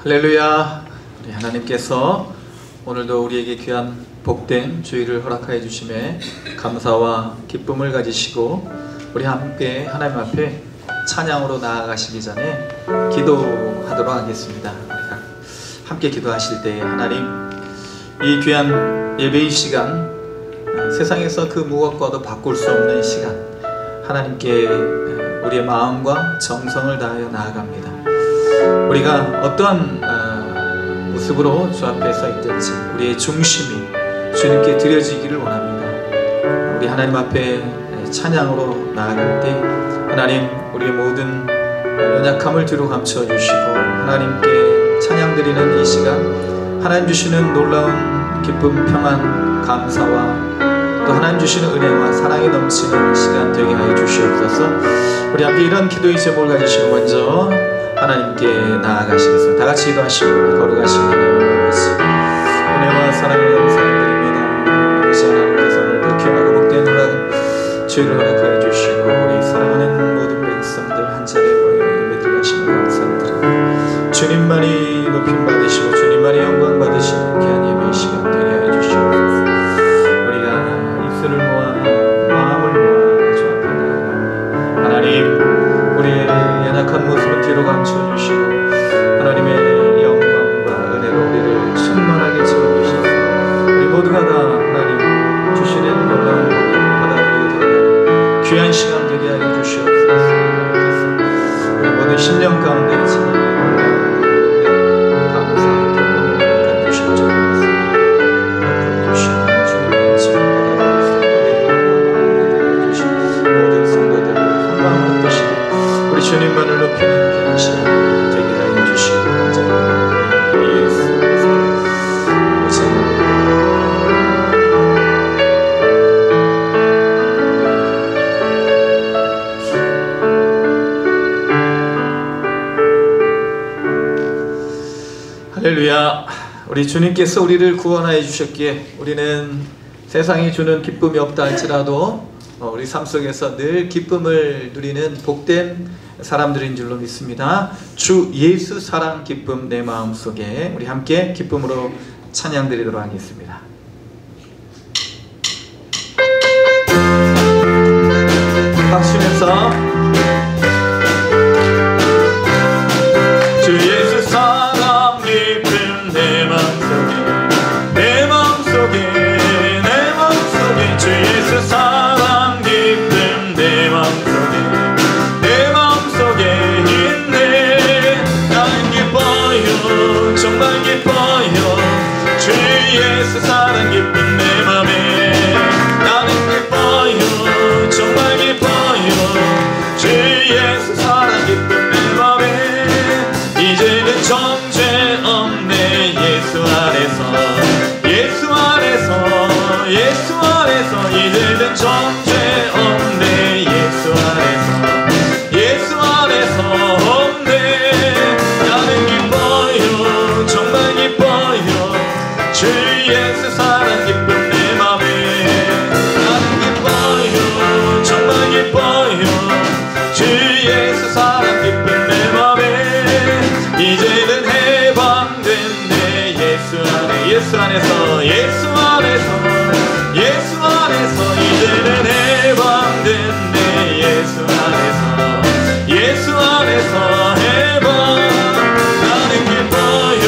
할렐루야. 우리 하나님께서 오늘도 우리에게 귀한 복된 주일을 허락하여 주심에 감사와 기쁨을 가지시고 우리 함께 하나님 앞에 찬양으로 나아가시기 전에 기도하도록 하겠습니다. 우리가 함께 기도하실 때에 하나님, 이 귀한 예배의 시간, 세상에서 그 무엇과도 바꿀 수 없는 시간, 하나님께 우리의 마음과 정성을 다하여 나아갑니다. 우리가 어떠한 모습으로 주 앞에 서 있든지 우리의 중심이 주님께 드려지기를 원합니다. 우리 하나님 앞에 찬양으로 나아갈 때 하나님, 우리의 모든 연약함을 뒤로 감춰 주시고 하나님께 찬양 드리는 이 시간, 하나님 주시는 놀라운 기쁨, 평안, 감사와 또 하나님 주시는 은혜와 사랑이 넘치는 시간 되게 하여 주시옵소서. 우리 함께 이런 기도의 제목을 가지시고 먼저 하나님께 나아가시겠습니다. 다 같이 기도하시고 걸어가시는 하나님 아버지, 은혜와 사랑을 감사드립니다. 아버지, 하나님께서 오늘도 귀하고 복된 허락, 주의를 허락하여 주시고 우리 사랑하는 모든 백성들 한 자리에 모여 예배드리게 하시는 감사드립니다. 주님만이 높임 받으시고 주님만이 영광 받으시는 귀한 예배의 시간 되게 하여 주시옵소서. 우리가 입술을 모아 마음을 모아 주 앞에 나아갑니다. 하나님, 우리의 연약한 모습을 뒤로 감춰주시고 하나님의 영광과 은혜로 우리를 충만하게 채워주셔서 우리 모두가 다 하나님 주시는 놀라운 복을 받아들이고 들어가는 귀한 시간 되게 하여 주시옵소서. 우리 모든 심령 가운데 감사, 기쁨을 가지실 줄 믿습니다. 주시는 주님의 지금 받아들이시는 모든 성도들을 한마음으로 뜨시게 우리 주님만을 높이는 귀한 시간 되게 하여 주시고 예수 그리스도 할렐루야. 우리 주님께서 우리를 구원하여 주셨기에 우리는 세상이 주는 기쁨이 없다 할지라도 우리 삶 속에서 늘 기쁨을 누리는 복된 사람들인 줄로 믿습니다. 주 예수 사랑 기쁨 내 마음속에 우리 함께 기쁨으로 찬양 드리도록 하겠습니다. 박수 치면서 주 예수 사랑 기쁨 내 마음속에 내 마음속에 내 마음속에 주 예수 사랑 기쁨 내 마음속에 내 마음속에 있네. 나는 기뻐요, 정말 기뻐요. 주 예수 사랑 기쁨 내 맘에 나는 기뻐요, 정말 기뻐요. 주 예수 사랑 기쁨 내 맘에 이제는 정죄 없네. 예수 안에서 예수 안에서 예수 안에서 이제는 정죄 없네. 예수 안에서 예수 안에서 없네. 나는 기뻐요, 정말 기뻐요. 주 예수 사랑 기쁨 내 맘에 나는 기뻐요, 정말 기뻐요. 주 예수 사랑 기쁨 내 맘에 이제는 해방됐네. 예수 안에 예수 안에서 예수 안에서 예수 안에서 이제는 해방됐네. 예수 안에서 예수 안에서 해방. 나는 기뻐요,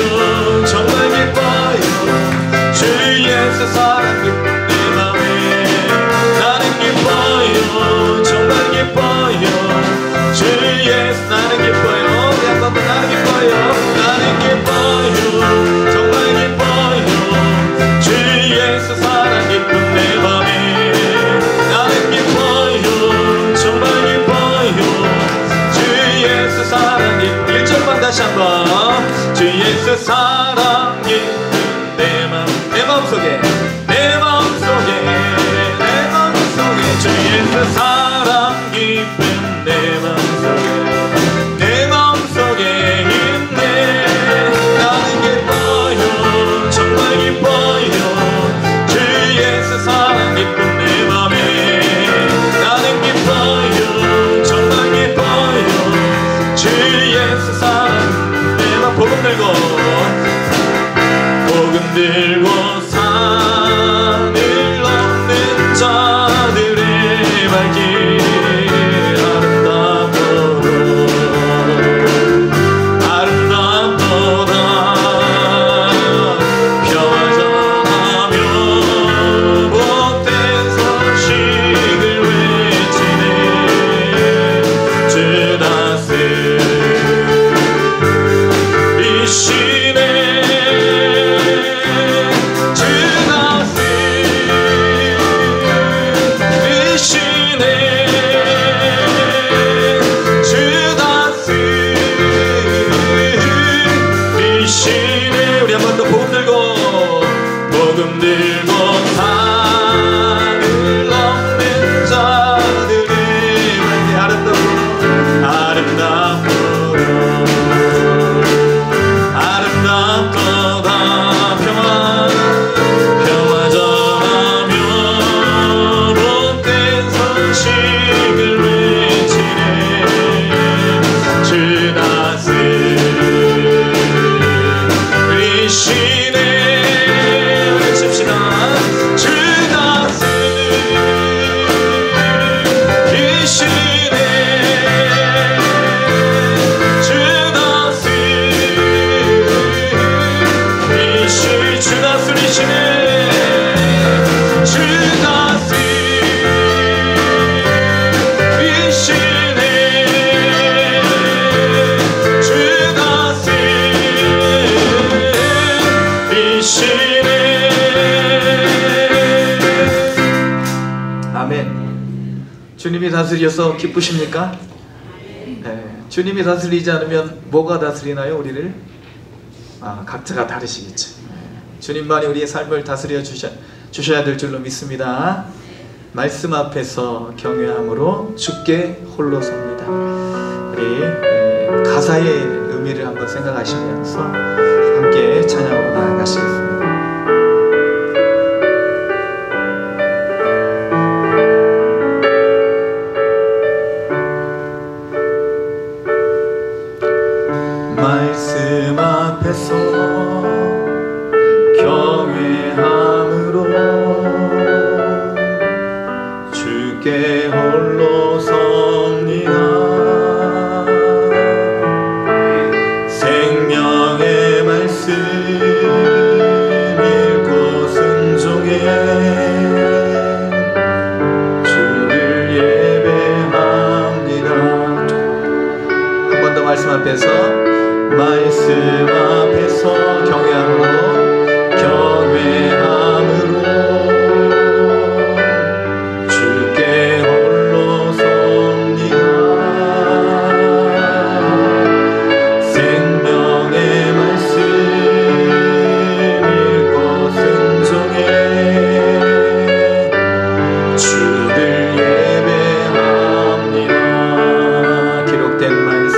정말 기뻐요. 주 예수 사랑 기쁨 내 맘에 나는 기뻐요, 정말 기뻐요. 주 예수 나는 기뻐요. 우리 한 번만 나는 기뻐요, 나는 기뻐요, 정말 기뻐요. 주 예수 사랑 기쁨 내 맘에 나는 기뻐요, 정말 기뻐요. 주 예수 사랑 기쁨 1절만 다시 한번. 주 예수 사랑 기쁨 내 마음속에 내 마음속에 내 마음속에 주 예수 사랑 기쁨 내 마음속에 내 마음속에 있네. 나는 기뻐요, 정말 기뻐요. 주 예수 사랑 기쁨 내 맘에 나는 기뻐요, 정말 기뻐요. 주 예수 사랑 내 맘 복음 들고 주님이 다스려서 기쁘십니까? 네. 주님이 다스리지 않으면 뭐가 다스리나요, 우리를? 각자가 다르시겠죠. 주님만이 우리의 삶을 다스려 주셔야 될 줄로 믿습니다. 말씀 앞에서 경외함으로 주께 홀로 섭니다. 우리 가사의 의미를 한번 생각하시면서 함께 찬양으로 나아가시겠습니다. 말씀 앞에서 경외함으로 주께 홀로 섭니다. 생명의 말씀 읽고 순종해 주를 예배합니다. 한 번 더 말씀 앞에서 경외함으로 주께 홀로 섭니다. 생명의 말씀 읽고 순종해 주를 예배합니다. 기록된 말씀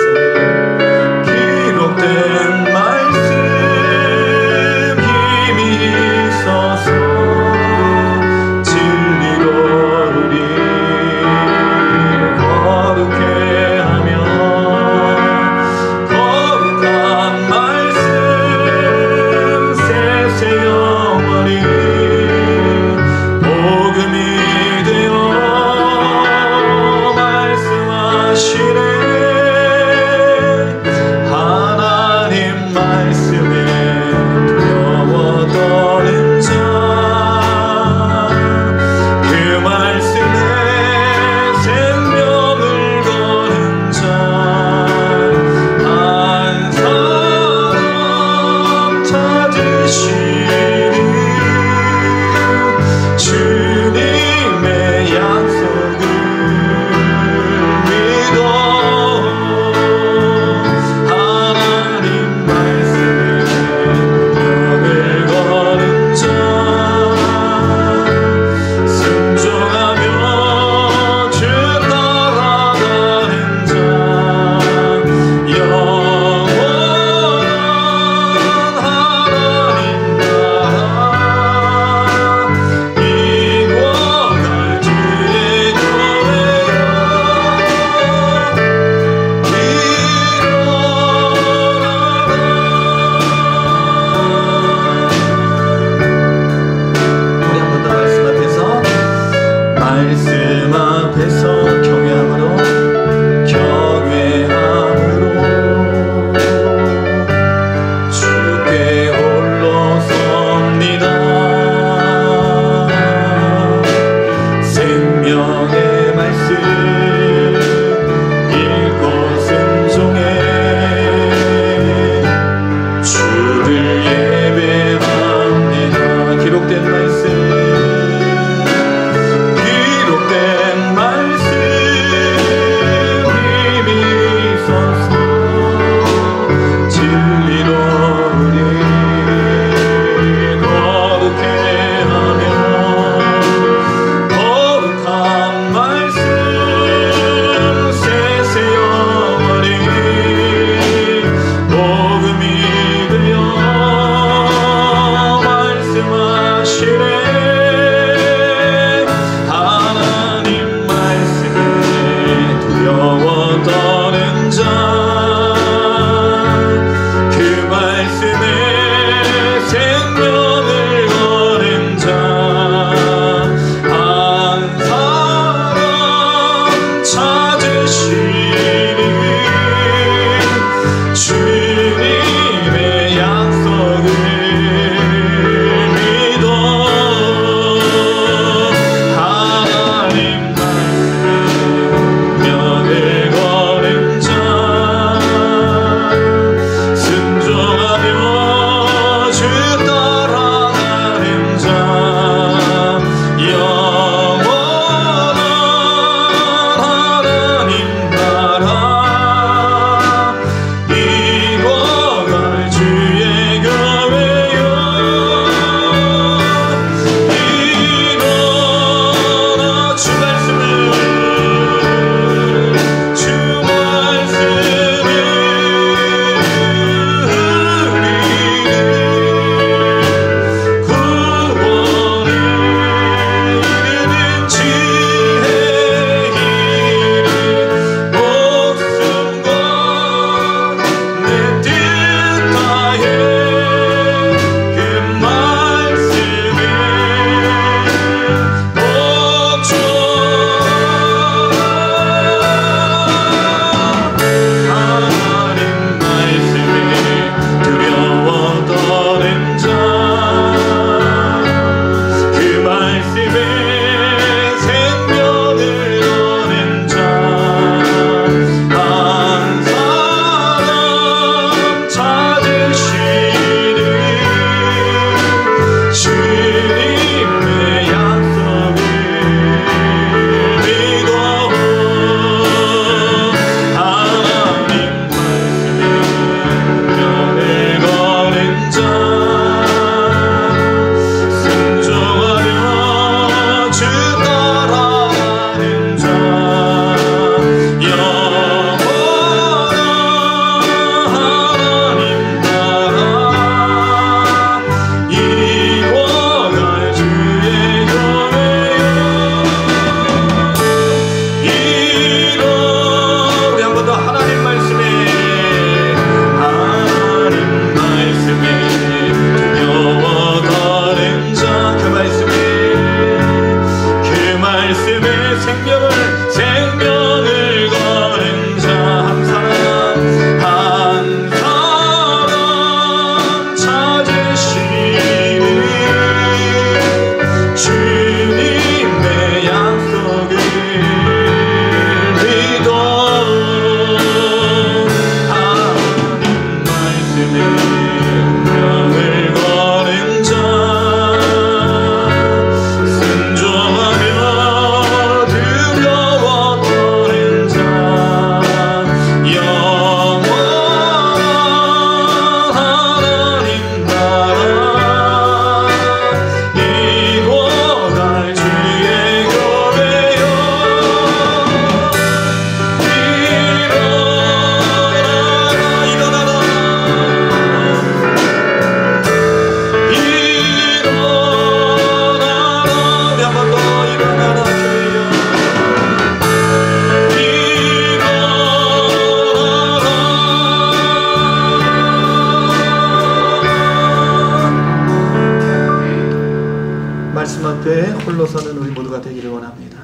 앞에 홀로 서는 우리 모두가 되기를 원합니다.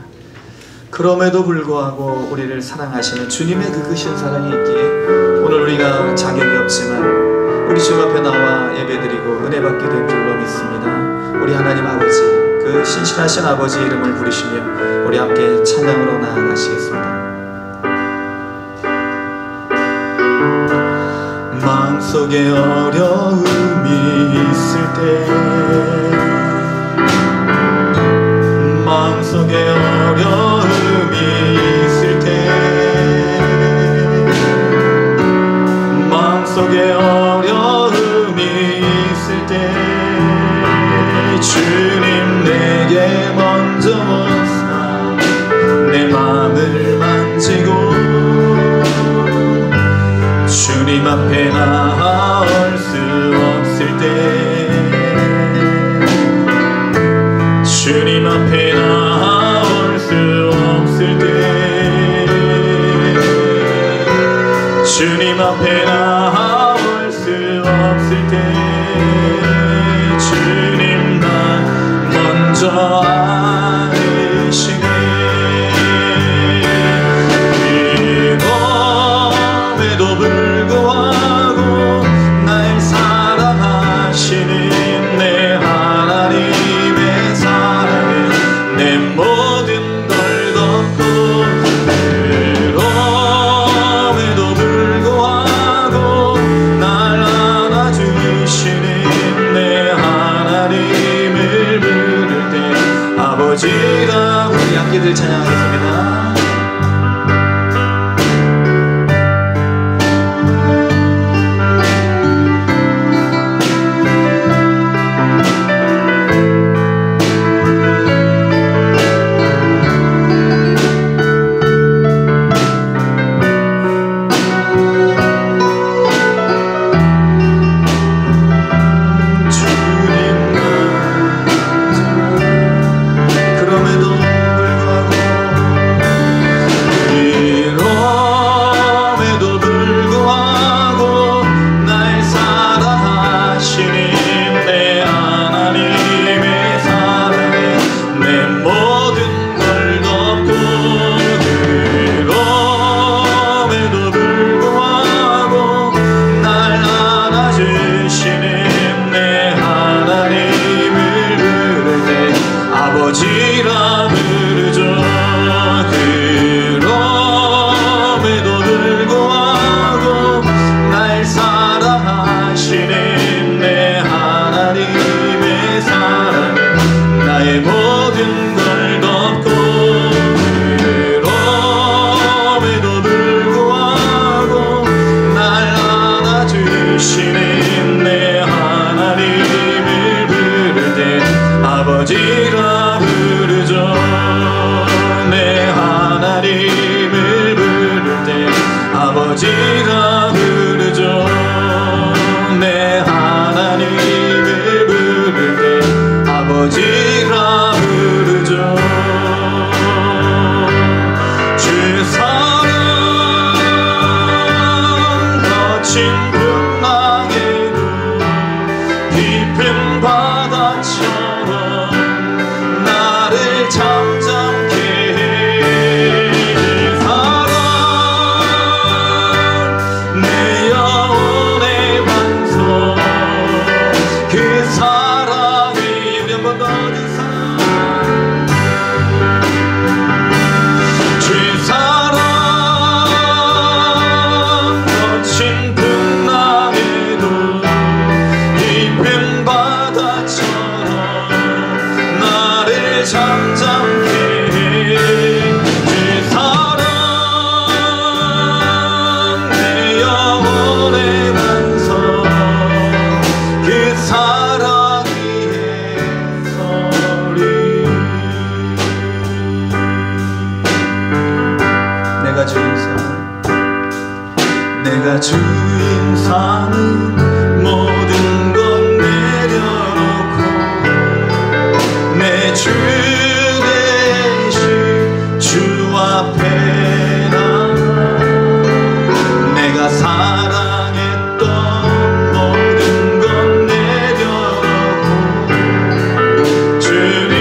그럼에도 불구하고 우리를 사랑하시는 주님의 그 크신 사랑이 있기에 오늘 우리가 자격이 없지만 우리 주님 앞에 나와 예배드리고 은혜 받게 된 줄로 믿습니다. 우리 하나님 아버지, 그 신실하신 아버지 이름을 부르시며 우리 함께 찬양으로 나아가시겠습니다. 마음속에 어려움이 있을 때, 마음속에 어려움이 있을 때, 마음속에 어려움이 있을 때 주님 내게 먼저 오사 내 마음을 만지고 주님 앞에 나올 수 없을 때, 주님 앞에 나올 수 없을 때, 주님 앞에 나올 수 없을 때 주님 날 먼저 아시네. 그럼에도 불구하고 날 사랑하시는 내 하나님의 사랑은 내 모든 걸 덮고, 그럼에도 불구하고 날 안아주시는 내 하나님을 부를 때 아버지라. 우리 함께들 찬양하겠습니다. 아버지라 부르죠. 그럼에도 불구하고 날 사랑하시는 내 하나님의 사랑은 나의 모든 걸 덮고, 그럼에도 불구하고 날 안아주시는 내 하나님을 부를 때 아버지라 부르죠. 내 하나님을 부를 때 아버지라 부르죠. 내 하나님을 부를 때 아버지라 부르죠. 주 사랑 거친 풍랑에도 깊은 바다처럼 나를 잠잠케 해. 그 사랑 내 영혼의 반석, 그 사랑이 우리 한번 더 주 사랑 거친 풍랑에도 깊은 바다처럼 나를 잠잠케 해. 그 사랑 내 영혼의 반석, 그 사랑이 해서리. 내가 주인 삼은, 내가 주인 삼은 모든 건 내려놓고 내 주 대신 주 앞에 나가 내가 사랑했던 모든 건 내려놓고 주님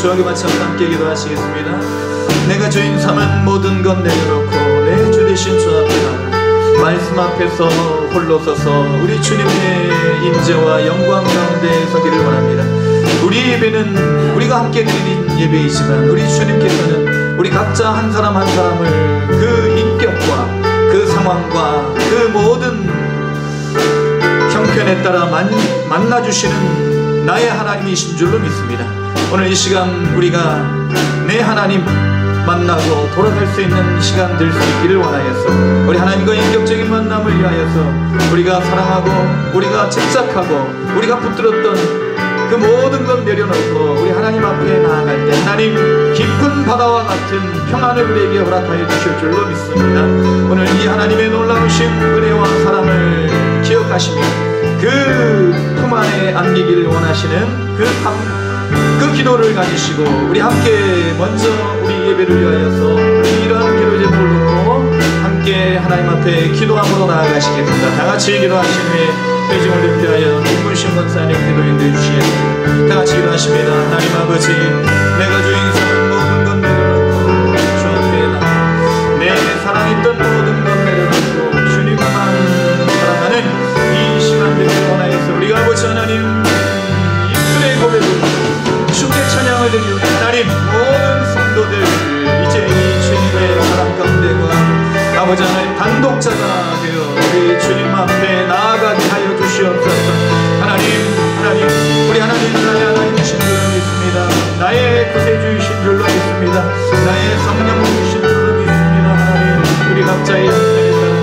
주하게 바쳐서 함께 기도하시겠습니다. 내가 주인 삼은 모든 것 내려놓고 내 주 되신 주 앞에 나가 말씀 앞에서 홀로 서서 우리 주님의 임재와 영광 가운데 서기를 원합니다. 우리 예배는 우리가 함께 드리는 예배이지만 우리 주님께서는 우리 각자 한 사람 한 사람을 그 인격과 그 상황과 그 모든 형편에 따라 만나주시는 나의 하나님이신 줄로 믿습니다. 오늘 이 시간 우리가 내 하나님 만나고 돌아갈 수 있는 시간 될 수 있기를 원하여서 우리 하나님과 인격적인 만남을 위하여서 우리가 사랑하고 우리가 집착하고 우리가 붙들었던 그 모든 것 내려놓고 우리 하나님 앞에 나아갈 때 하나님 깊은 바다와 같은 평안을 우리에게 허락하여 주실 줄로 믿습니다. 오늘 이 하나님의 놀라우신 은혜와 사랑을 기억하시며 그 품 안에 안기기를 원하시는 그 기도를 가지시고 우리 함께 먼저 우리 예배를 위하여서 이러한 기도 제목을 놓고 함께 하나님 앞에 기도함으로 나아가시겠습니다. 다같이 기도하신 후에 회중을 대표하여 김문신 권사님 기도 인도해 주시겠습니다. 다같이 기도하십니다. 하나님 아버지, 내가 주인 삼은 모든 것 내려놓고 주 앞에 나가 내 사랑했던 모든 것 내려놓고 주님만 사랑하는 이 시간 되기를 원하여서 우리가 아버지 하나님 입술의 고백으로 주께 찬양을 드리오. 하나님 모든 성도들 이제 이 주님의 사랑 가운데가 아버지 하나님 단독자가 되어 우리 주님 앞에 나아가게 하여 주시옵소서. 하나님 우리 하나님 나의 하나님이신 줄로 믿습니다. 나의 구세주이신 줄로 믿습니다. 나의 성령이신 줄로 믿습니다. 하나님 우리 각자의 형편에 따라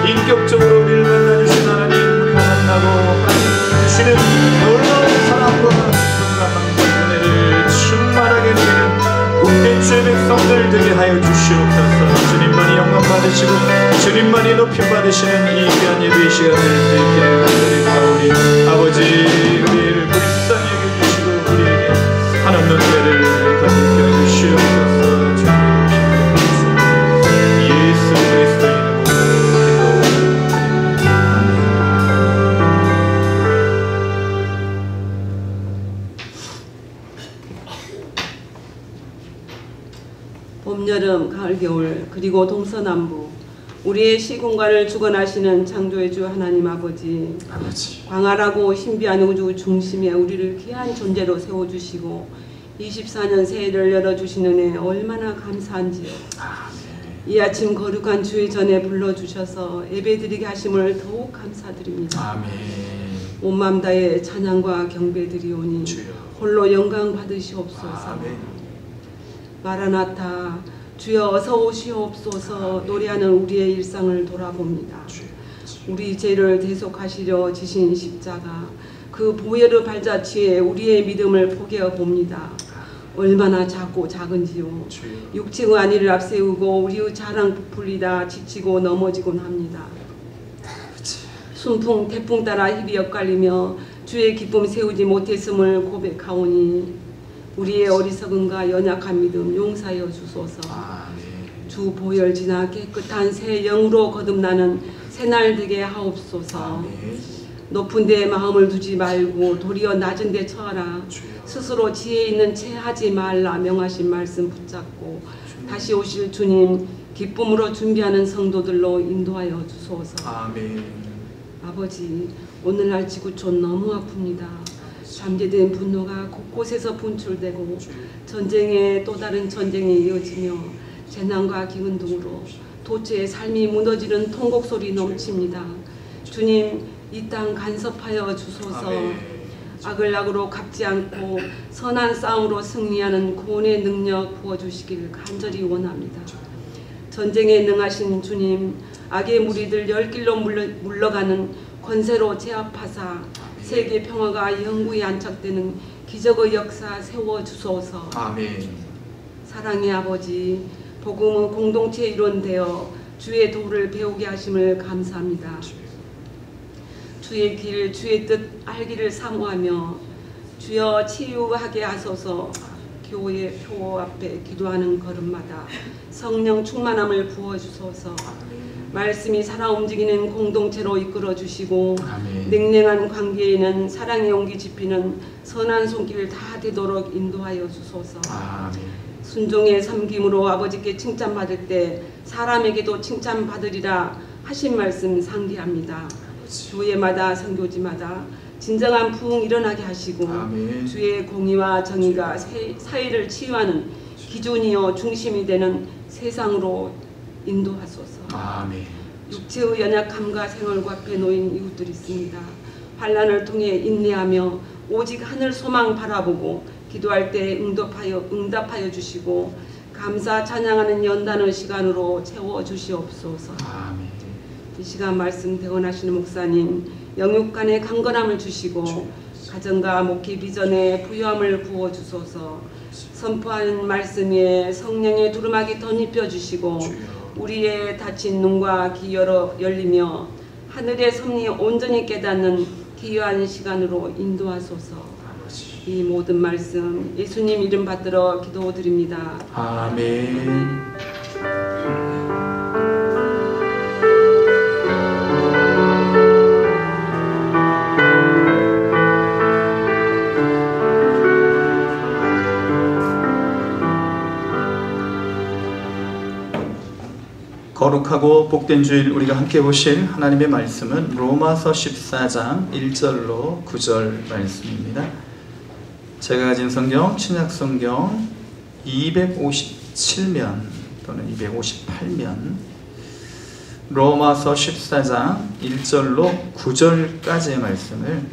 인격적으로 우리를 만나주신 하나님 우리가 만나고 하나님 주시는 놀라운 사랑과 은혜를 충만하게 누리는 복된 주의 백성들 되게 하여 주시옵소서. 주님만이 영광 받으시고 주님만이 높임 받으시는 이 귀한 예배의 시간을 되기를 간절히 바라오니 아버지 우리를 불쌍히 여겨주시고 우리에게 한없는 은혜를 더럽혀 주시옵소서. 주님의 예수 그리스도의 이름으로 기도드립니다. 봄, 여름, 가을, 겨울 그리고 동서남북 우리의 시공간을 주관하시는 창조의 주 하나님 아버지, 광활하고 신비한 우주 중심에 우리를 귀한 존재로 세워주시고 24년 새해를 열어주시는 은혜 얼마나 감사한지요. 이 아침 거룩한 주의 전에 불러주셔서 예배드리게 하심을 더욱 감사드립니다. 아멘. 온 맘 다해 찬양과 경배드리오니 홀로 영광 받으시옵소서. 아멘. 마라나타 주여 어서 오시옵소서. 노래하는 우리의 일상을 돌아봅니다. 우리 죄를 대속하시려 지신 십자가 그 보혈의 발자취에 우리의 믿음을 포개어 봅니다. 얼마나 작고 작은지요. 육체의 안위를 앞세우고 우리의 자랑 부풀리다 지치고 넘어지곤 합니다. 순풍 태풍 따라 힘이 엇갈리며 주의 기쁨 세우지 못했음을 고백하오니 우리의 어리석음과 연약한 믿음 용서하여 주소서. 주 보혈 지나 깨끗한 새 영으로 거듭나는 새날 되게 하옵소서. 높은 데에 마음을 두지 말고 도리어 낮은 데 처하라. 스스로 지혜 있는 채 하지 말라 명하신 말씀 붙잡고 다시 오실 주님 기쁨으로 준비하는 성도들로 인도하여 주소서. 아멘. 아버지, 오늘날 지구촌 너무 아픕니다. 잠재된 분노가 곳곳에서 분출되고 전쟁에 또 다른 전쟁이 이어지며 재난과 기근 등으로 도처의 삶이 무너지는 통곡 소리 넘칩니다. 주님, 이 땅 간섭하여 주소서. 악을 악으로 갚지 않고 선한 싸움으로 승리하는 구원의 능력 부어주시길 간절히 원합니다. 전쟁에 능하신 주님, 악의 무리들 열 길로 물러가는 권세로 제압하사 세계 평화가 영구히 안착되는 기적의 역사 세워주소서. 아멘. 사랑의 아버지, 복음의 공동체 일원되어 주의 도를 배우게 하심을 감사합니다. 주의 길, 주의 뜻 알기를 사모하며 주여 치유하게 하소서. 교회 표 앞에 기도하는 걸음마다 성령 충만함을 부어주소서. 말씀이 살아 움직이는 공동체로 이끌어 주시고 아멘. 냉랭한 관계에는 사랑의 온기 지피는 선한 손길 다 되도록 인도하여 주소서. 아멘. 순종의 섬김으로 아버지께 칭찬받을 때 사람에게도 칭찬받으리라 하신 말씀 상기합니다. 교회마다 선교지마다 진정한 부흥 일어나게 하시고 아멘. 주의 공의와 정의가 사회를 치유하는 기준이요 중심이 되는 세상으로 인도하소서. 아멘. 육체의 연약함과 생활과 앞에 놓인 이웃들이 있습니다. 환난을 통해 인내하며 오직 하늘 소망 바라보고 기도할 때 응답하여 주시고 감사 찬양하는 연단의 시간으로 채워 주시옵소서. 아멘. 이 시간 말씀 대원하시는 목사님 영육간의 강건함을 주시고 가정과 목회 비전에 부유함을 부어 주소서. 선포하는 말씀 위에 성령의 두루마기 덧입혀 주시고 우리의 닫힌 눈과 귀 열리며 하늘의 섭리 온전히 깨닫는 귀한 시간으로 인도하소서. 이 모든 말씀 예수님 이름 받들어 기도드립니다. 아멘. 거룩하고 복된 주일 우리가 함께 보실 하나님의 말씀은 로마서 14장 1절로 9절 말씀입니다. 제가 가진 성경 신약성경 257면 또는 258면 로마서 14장 1절로 9절까지의 말씀을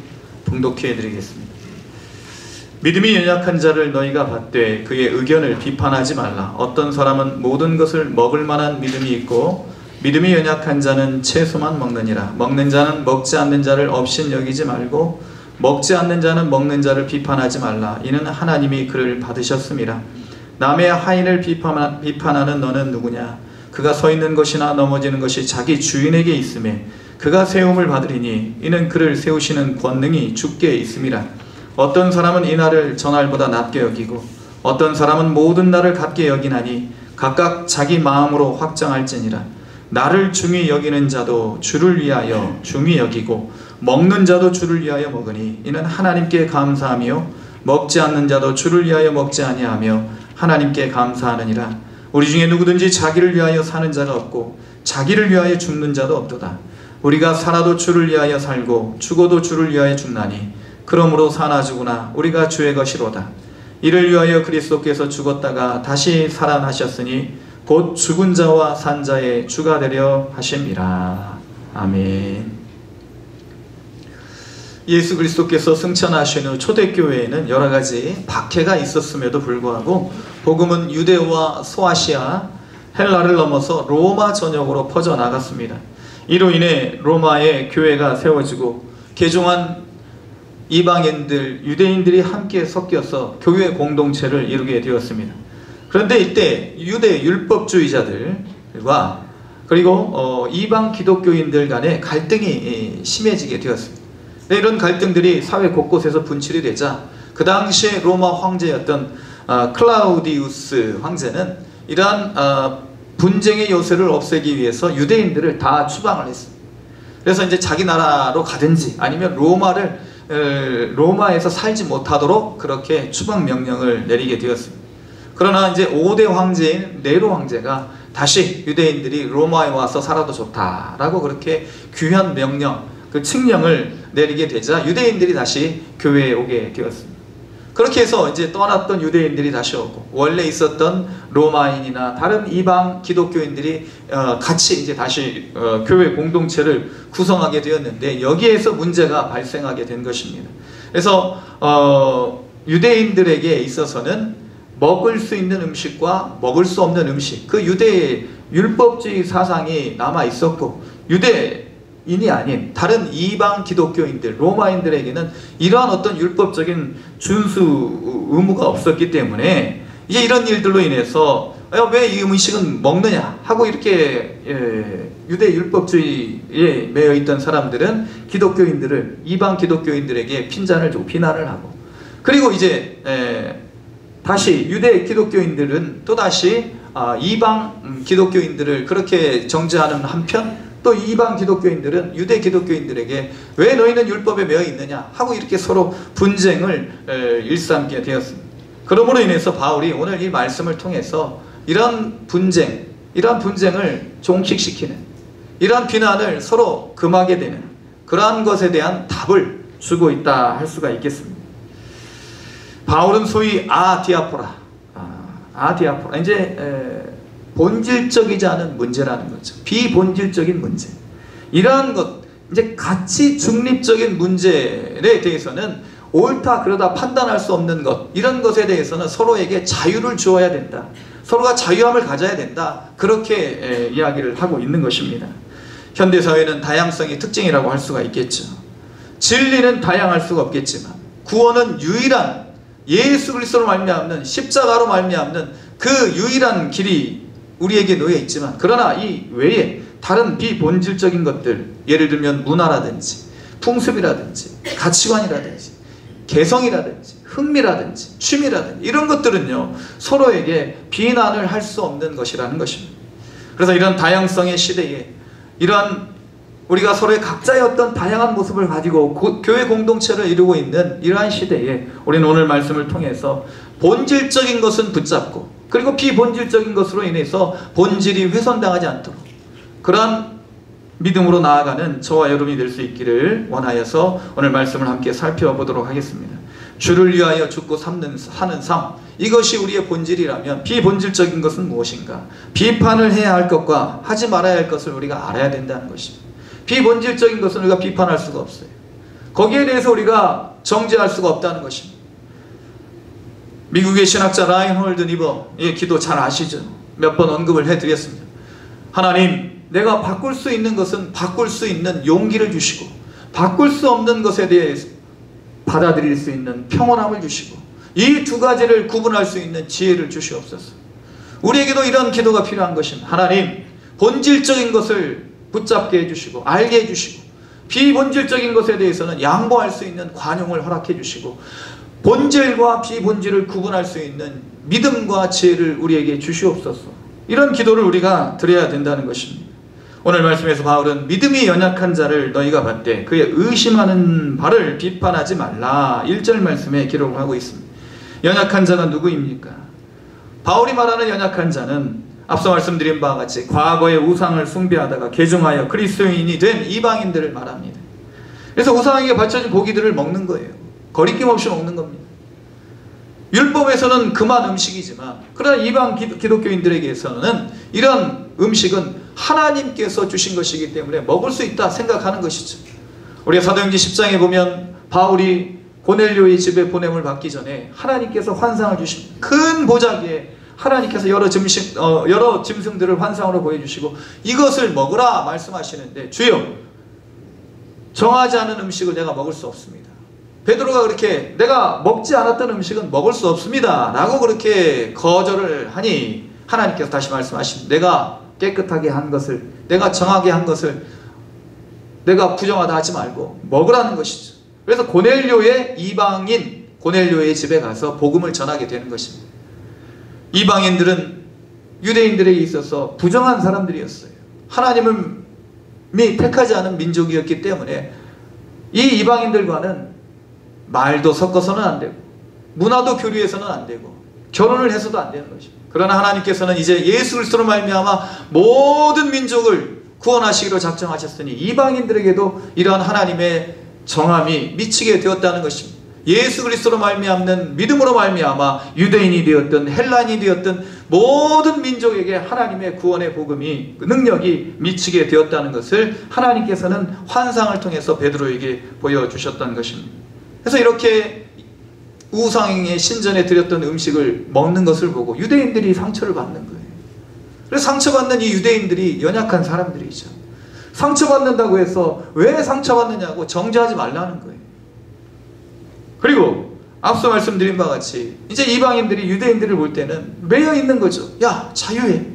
봉독해 드리겠습니다. 믿음이 연약한 자를 너희가 받되 그의 의견을 비판하지 말라. 어떤 사람은 모든 것을 먹을 만한 믿음이 있고 믿음이 연약한 자는 채소만 먹느니라. 먹는 자는 먹지 않는 자를 업신 여기지 말고 먹지 않는 자는 먹는 자를 비판하지 말라. 이는 하나님이 그를 받으셨음이라. 남의 하인을 비판하는 너는 누구냐? 그가 서 있는 것이나 넘어지는 것이 자기 주인에게 있음에 그가 세움을 받으리니 이는 그를 세우시는 권능이 주께 있음이라. 어떤 사람은 이 날을 전날보다 낮게 여기고 어떤 사람은 모든 날을 같게 여기나니 각각 자기 마음으로 확정할지니라. 나를 중히 여기는 자도 주를 위하여 중히 여기고 먹는 자도 주를 위하여 먹으니 이는 하나님께 감사하며 먹지 않는 자도 주를 위하여 먹지 아니하며 하나님께 감사하느니라. 우리 중에 누구든지 자기를 위하여 사는 자가 없고 자기를 위하여 죽는 자도 없도다. 우리가 살아도 주를 위하여 살고 죽어도 주를 위하여 죽나니 그러므로 사나 죽으나 우리가 주의 것이로다. 이를 위하여 그리스도께서 죽었다가 다시 살아나셨으니 곧 죽은 자와 산 자의 주가 되려 하심이라. 아멘. 예수 그리스도께서 승천하신 후 초대교회에는 여러 가지 박해가 있었음에도 불구하고 복음은 유대와 소아시아, 헬라를 넘어서 로마 전역으로 퍼져나갔습니다. 이로 인해 로마의 교회가 세워지고 개종한 이방인들, 유대인들이 함께 섞여서 교회 공동체를 이루게 되었습니다. 그런데 이때 유대 율법주의자들과 그리고 이방 기독교인들 간의 갈등이 심해지게 되었습니다. 이런 갈등들이 사회 곳곳에서 분출이 되자 그 당시에 로마 황제였던 클라우디우스 황제는 이러한 분쟁의 요소를 없애기 위해서 유대인들을 다 추방을 했습니다. 그래서 이제 자기 나라로 가든지 아니면 로마에서 살지 못하도록 그렇게 추방 명령을 내리게 되었습니다. 그러나 이제 5대 황제인 네로 황제가 다시 유대인들이 로마에 와서 살아도 좋다라고 그렇게 귀한 명령, 그 칙령을 내리게 되자 유대인들이 다시 교회에 오게 되었습니다. 그렇게 해서 이제 떠났던 유대인들이 다시 오고 원래 있었던 로마인이나 다른 이방 기독교인들이 같이 이제 다시 교회 공동체를 구성하게 되었는데 여기에서 문제가 발생하게 된 것입니다. 그래서 유대인들에게 있어서는 먹을 수 있는 음식과 먹을 수 없는 음식, 그 유대의 율법주의 사상이 남아 있었고 유대인이 아닌 다른 이방 기독교인들, 로마인들에게는 이러한 어떤 율법적인 준수 의무가 없었기 때문에 이제 이런 일들로 인해서 왜 이 음식은 먹느냐 하고 이렇게 유대 율법주의에 매여 있던 사람들은 기독교인들을, 이방 기독교인들에게 핀잔을 주고 비난을 하고, 그리고 이제 다시 유대 기독교인들은 또다시 이방 기독교인들을 그렇게 정죄하는 한편, 또 이방 기독교인들은 유대 기독교인들에게 왜 너희는 율법에 매여 있느냐 하고 이렇게 서로 분쟁을 일삼게 되었습니다. 그러므로 인해서 바울이 오늘 이 말씀을 통해서 이런 분쟁을 종식시키는, 이런 비난을 서로 금하게 되는 그러한 것에 대한 답을 주고 있다 할 수가 있겠습니다. 바울은 소위 아디아포라, 이제 본질적이지 않은 문제라는 거죠. 비본질적인 문제. 이러한 것, 이제 가치 중립적인 문제에 대해서는 옳다 그러다 판단할 수 없는 것, 이런 것에 대해서는 서로에게 자유를 주어야 된다. 서로가 자유함을 가져야 된다. 그렇게 이야기를 하고 있는 것입니다. 현대사회는 다양성의 특징이라고 할 수가 있겠죠. 진리는 다양할 수가 없겠지만 구원은 유일한 예수 그리스도로 말미암는, 십자가로 말미암는 그 유일한 길이 우리에게 놓여 있지만, 그러나 이 외에 다른 비본질적인 것들, 예를 들면 문화라든지 풍습이라든지 가치관이라든지 개성이라든지 흥미라든지 취미라든지 이런 것들은요 서로에게 비난을 할 수 없는 것이라는 것입니다. 그래서 이런 다양성의 시대에, 이러한 우리가 서로의 각자의 어떤 다양한 모습을 가지고 교회 공동체를 이루고 있는 이러한 시대에 우리는 오늘 말씀을 통해서 본질적인 것은 붙잡고, 그리고 비본질적인 것으로 인해서 본질이 훼손당하지 않도록 그러한 믿음으로 나아가는 저와 여러분이 될 수 있기를 원하여서 오늘 말씀을 함께 살펴보도록 하겠습니다. 주를 위하여 죽고 사는 삶, 이것이 우리의 본질이라면 비본질적인 것은 무엇인가? 비판을 해야 할 것과 하지 말아야 할 것을 우리가 알아야 된다는 것입니다. 비본질적인 것은 우리가 비판할 수가 없어요. 거기에 대해서 우리가 정죄할 수가 없다는 것입니다. 미국의 신학자 라인홀드 니버의 기도 잘 아시죠? 몇 번 언급을 해드렸습니다. 하나님, 내가 바꿀 수 있는 것은 바꿀 수 있는 용기를 주시고, 바꿀 수 없는 것에 대해 받아들일 수 있는 평온함을 주시고, 이 두 가지를 구분할 수 있는 지혜를 주시옵소서. 우리에게도 이런 기도가 필요한 것입니다. 하나님, 본질적인 것을 붙잡게 해주시고 알게 해주시고, 비본질적인 것에 대해서는 양보할 수 있는 관용을 허락해 주시고, 본질과 비본질을 구분할 수 있는 믿음과 지혜를 우리에게 주시옵소서. 이런 기도를 우리가 드려야 된다는 것입니다. 오늘 말씀에서 바울은 믿음이 연약한 자를 너희가 받되 그의 의심하는 바를 비판하지 말라, 1절 말씀에 기록을 하고 있습니다. 연약한 자가 누구입니까? 바울이 말하는 연약한 자는 앞서 말씀드린 바와 같이 과거의 우상을 숭배하다가 개종하여 그리스도인이 된 이방인들을 말합니다. 그래서 우상에게 바쳐진 고기들을 먹는 거예요. 거리낌 없이 먹는 겁니다. 율법에서는 금한 음식이지만, 그러나 이방 기독교인들에게서는 이런 음식은 하나님께서 주신 것이기 때문에 먹을 수 있다 생각하는 것이죠. 우리가 사도행전 10장에 보면 바울이 고넬료의 집에 보냄을 받기 전에 하나님께서 환상을 주십니다. 큰 보자기에 하나님께서 여러 짐승들을 환상으로 보여주시고 이것을 먹으라 말씀하시는데, 주여, 정하지 않은 음식을 내가 먹을 수 없습니다. 베드로가 그렇게 내가 먹지 않았던 음식은 먹을 수 없습니다 라고 그렇게 거절을 하니 하나님께서 다시 말씀하십니다. 내가 깨끗하게 한 것을, 내가 정하게 한 것을 내가 부정하다 하지 말고 먹으라는 것이죠. 그래서 고넬료의 이방인 고넬료의 집에 가서 복음을 전하게 되는 것입니다. 이방인들은 유대인들에게 있어서 부정한 사람들이었어요. 하나님이 택하지 않은 민족이었기 때문에 이 이방인들과는 말도 섞어서는 안 되고 문화도 교류해서는 안 되고 결혼을 해서도 안 되는 것입니다. 그러나 하나님께서는 이제 예수 그리스도로 말미암아 모든 민족을 구원하시기로 작정하셨으니 이방인들에게도 이러한 하나님의 정함이 미치게 되었다는 것입니다. 예수 그리스도로 말미암는 믿음으로 말미암아 유대인이 되었든 헬라인이 되었든 모든 민족에게 하나님의 구원의 복음이, 능력이 미치게 되었다는 것을 하나님께서는 환상을 통해서 베드로에게 보여주셨다는 것입니다. 그래서 이렇게 우상의 신전에 드렸던 음식을 먹는 것을 보고 유대인들이 상처를 받는 거예요. 그래서 상처받는 이 유대인들이 연약한 사람들이죠. 상처받는다고 해서 왜 상처받느냐고 정죄하지 말라는 거예요. 그리고 앞서 말씀드린 바와 같이 이제 이방인들이 유대인들을 볼 때는 매여 있는 거죠. 야, 자유해.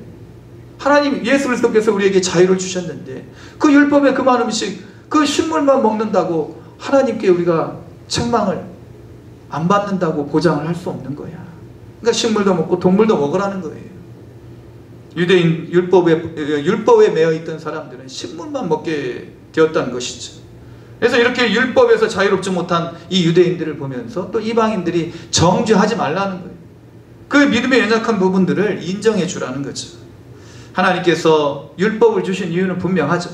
하나님 예수 그리스도께서 우리에게 자유를 주셨는데 그 율법의 금한 음식, 그 식물만 먹는다고 하나님께 우리가 책망을 안 받는다고 보장을 할 수 없는 거야. 그러니까 식물도 먹고 동물도 먹으라는 거예요. 유대인 율법에 매여 있던 사람들은 신문만 먹게 되었다는 것이죠. 그래서 이렇게 율법에서 자유롭지 못한 이 유대인들을 보면서 또 이방인들이 정죄하지 말라는 거예요. 그 믿음의 연약한 부분들을 인정해 주라는 거죠. 하나님께서 율법을 주신 이유는 분명하죠.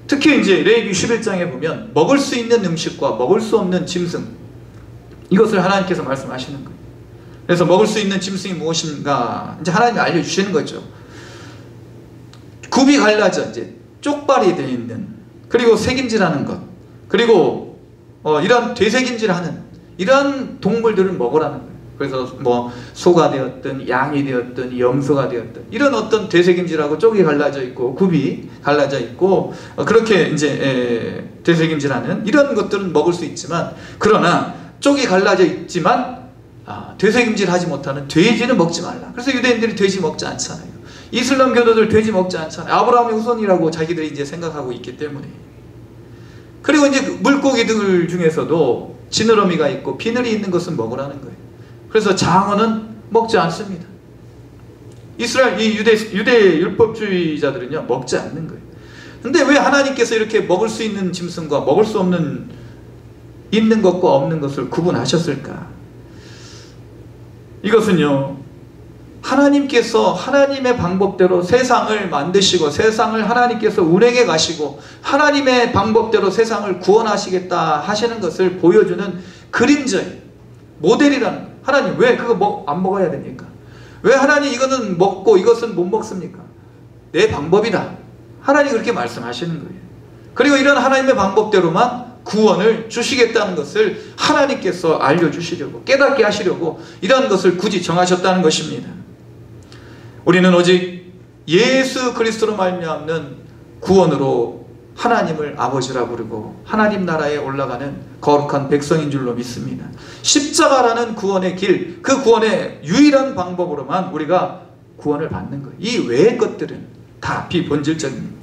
특히 이제 레위기 11장에 보면 먹을 수 있는 음식과 먹을 수 없는 짐승, 이것을 하나님께서 말씀하시는 거예요. 그래서 먹을 수 있는 짐승이 무엇인가 이제 하나님이 알려주시는 거죠. 굽이 갈라져 이제 쪽발이 되어 있는, 그리고 색임질하는 것, 그리고 이런 되새김질하는 이런 동물들을 먹으라는 거예요. 그래서 뭐 소가 되었든 양이 되었든 염소가 되었든 이런 어떤 되새김질하고 쪽이 갈라져 있고 굽이 갈라져 있고 그렇게 이제 되새김질하는 이런 것들은 먹을 수 있지만, 그러나 쪽이 갈라져 있지만 되새김질하지 못하는 돼지는 먹지 말라. 그래서 유대인들이 돼지 먹지 않잖아요. 이슬람 교도들 돼지 먹지 않잖아요. 아브라함의 후손이라고 자기들이 이제 생각하고 있기 때문에. 그리고 이제 물고기들 중에서도 지느러미가 있고 비늘이 있는 것은 먹으라는 거예요. 그래서 장어는 먹지 않습니다. 이스라엘 이 유대 율법주의자들은요 먹지 않는 거예요. 근데 왜 하나님께서 이렇게 먹을 수 있는 짐승과 먹을 수 없는, 있는 것과 없는 것을 구분하셨을까? 이것은요, 하나님께서 하나님의 방법대로 세상을 만드시고 세상을 하나님께서 운행해 가시고 하나님의 방법대로 세상을 구원하시겠다 하시는 것을 보여주는 그림자예요. 모델이라는 거예요. 하나님 왜 그거 안 먹어야 됩니까? 왜 하나님 이거는 먹고 이것은 못 먹습니까? 내 방법이다. 하나님 그렇게 말씀하시는 거예요. 그리고 이런 하나님의 방법대로만 구원을 주시겠다는 것을 하나님께서 알려주시려고, 깨닫게 하시려고 이런 것을 굳이 정하셨다는 것입니다. 우리는 오직 예수 그리스도로 말미암는 구원으로 하나님을 아버지라 부르고 하나님 나라에 올라가는 거룩한 백성인 줄로 믿습니다. 십자가라는 구원의 길, 그 구원의 유일한 방법으로만 우리가 구원을 받는 거예요. 이 외의 것들은 다 비본질적입니다.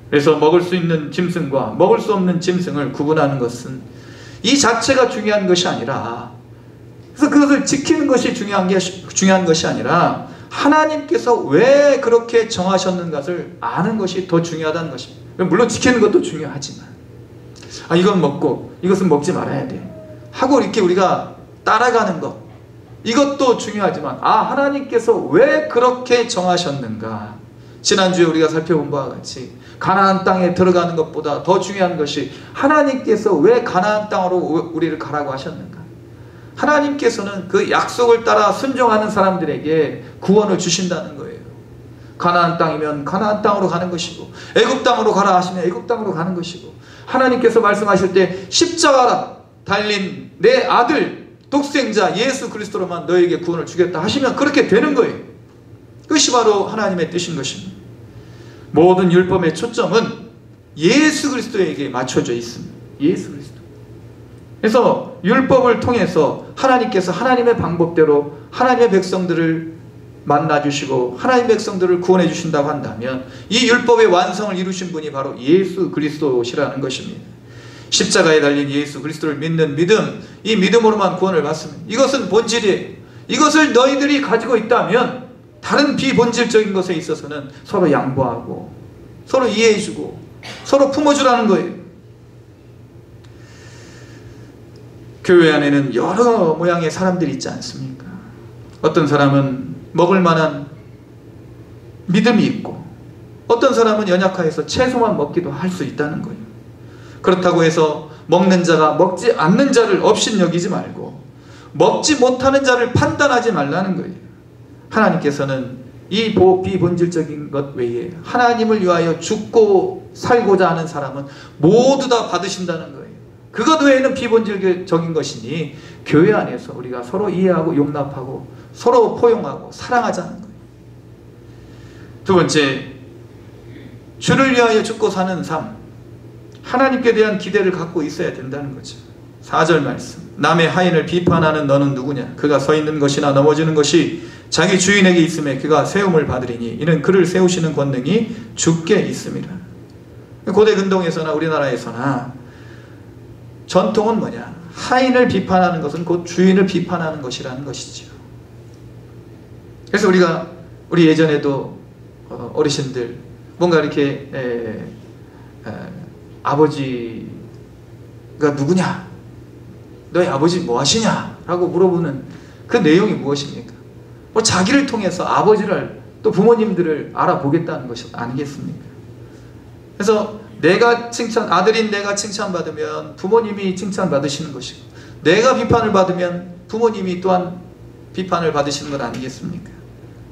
그래서 먹을 수 있는 짐승과 먹을 수 없는 짐승을 구분하는 것은 이 자체가 중요한 것이 아니라, 그래서 그것을 지키는 것이 중요한 것이 아니라 하나님께서 왜 그렇게 정하셨는가를 아는 것이 더 중요하다는 것입니다. 물론 지키는 것도 중요하지만 이건 먹고 이것은 먹지 말아야 돼 하고 이렇게 우리가 따라가는 것, 이것도 중요하지만 하나님께서 왜 그렇게 정하셨는가. 지난주에 우리가 살펴본 바와 같이 가나안 땅에 들어가는 것보다 더 중요한 것이 하나님께서 왜 가나안 땅으로 우리를 가라고 하셨는가. 하나님께서는 그 약속을 따라 순종하는 사람들에게 구원을 주신다는 거예요. 가나안 땅이면 가나안 땅으로 가는 것이고, 애굽 땅으로 가라 하시면 애굽 땅으로 가는 것이고, 하나님께서 말씀하실 때 십자가라 달린 내 아들 독생자 예수 그리스도로만 너에게 구원을 주겠다 하시면 그렇게 되는 거예요. 그것이 바로 하나님의 뜻인 것입니다. 모든 율법의 초점은 예수 그리스도에게 맞춰져 있습니다. 예수 그리스도. 그래서 율법을 통해서 하나님께서 하나님의 방법대로 하나님의 백성들을 만나주시고 하나님의 백성들을 구원해 주신다고 한다면 이 율법의 완성을 이루신 분이 바로 예수 그리스도시라는 것입니다. 십자가에 달린 예수 그리스도를 믿는 믿음, 이 믿음으로만 구원을 받습니다. 이것은 본질이에요. 이것을 너희들이 가지고 있다면 다른 비본질적인 것에 있어서는 서로 양보하고 서로 이해해주고 서로 품어주라는 거예요. 교회 안에는 여러 모양의 사람들이 있지 않습니까? 어떤 사람은 먹을 만한 믿음이 있고 어떤 사람은 연약하여서 채소만 먹기도 할 수 있다는 거예요. 그렇다고 해서 먹는 자가 먹지 않는 자를 업신여기지 말고 먹지 못하는 자를 판단하지 말라는 거예요. 하나님께서는 이 비본질적인 것 외에 하나님을 위하여 죽고 살고자 하는 사람은 모두 다 받으신다는 거예요. 그것 외에는 비본질적인 것이니 교회 안에서 우리가 서로 이해하고 용납하고 서로 포용하고 사랑하자는 거예요. 두 번째, 주를 위하여 죽고 사는 삶, 하나님께 대한 기대를 갖고 있어야 된다는 거죠. 4절 말씀, 남의 하인을 비판하는 너는 누구냐? 그가 서 있는 것이나 넘어지는 것이 자기 주인에게 있음에 그가 세움을 받으리니 이는 그를 세우시는 권능이 주께 있습니다. 고대 근동에서나 우리나라에서나 전통은 뭐냐? 하인을 비판하는 것은 곧 주인을 비판하는 것이라는 것이죠. 그래서 우리가 우리 예전에도 어르신들 뭔가 이렇게 아버지가 누구냐? 너희 아버지 뭐 하시냐? 라고 물어보는 그 내용이 무엇입니까? 뭐 자기를 통해서 아버지를 또 부모님들을 알아보겠다는 것이 아니겠습니까? 그래서 내가 아들인 내가 칭찬받으면 부모님이 칭찬받으시는 것이고, 내가 비판을 받으면 부모님이 또한 비판을 받으시는 것 아니겠습니까?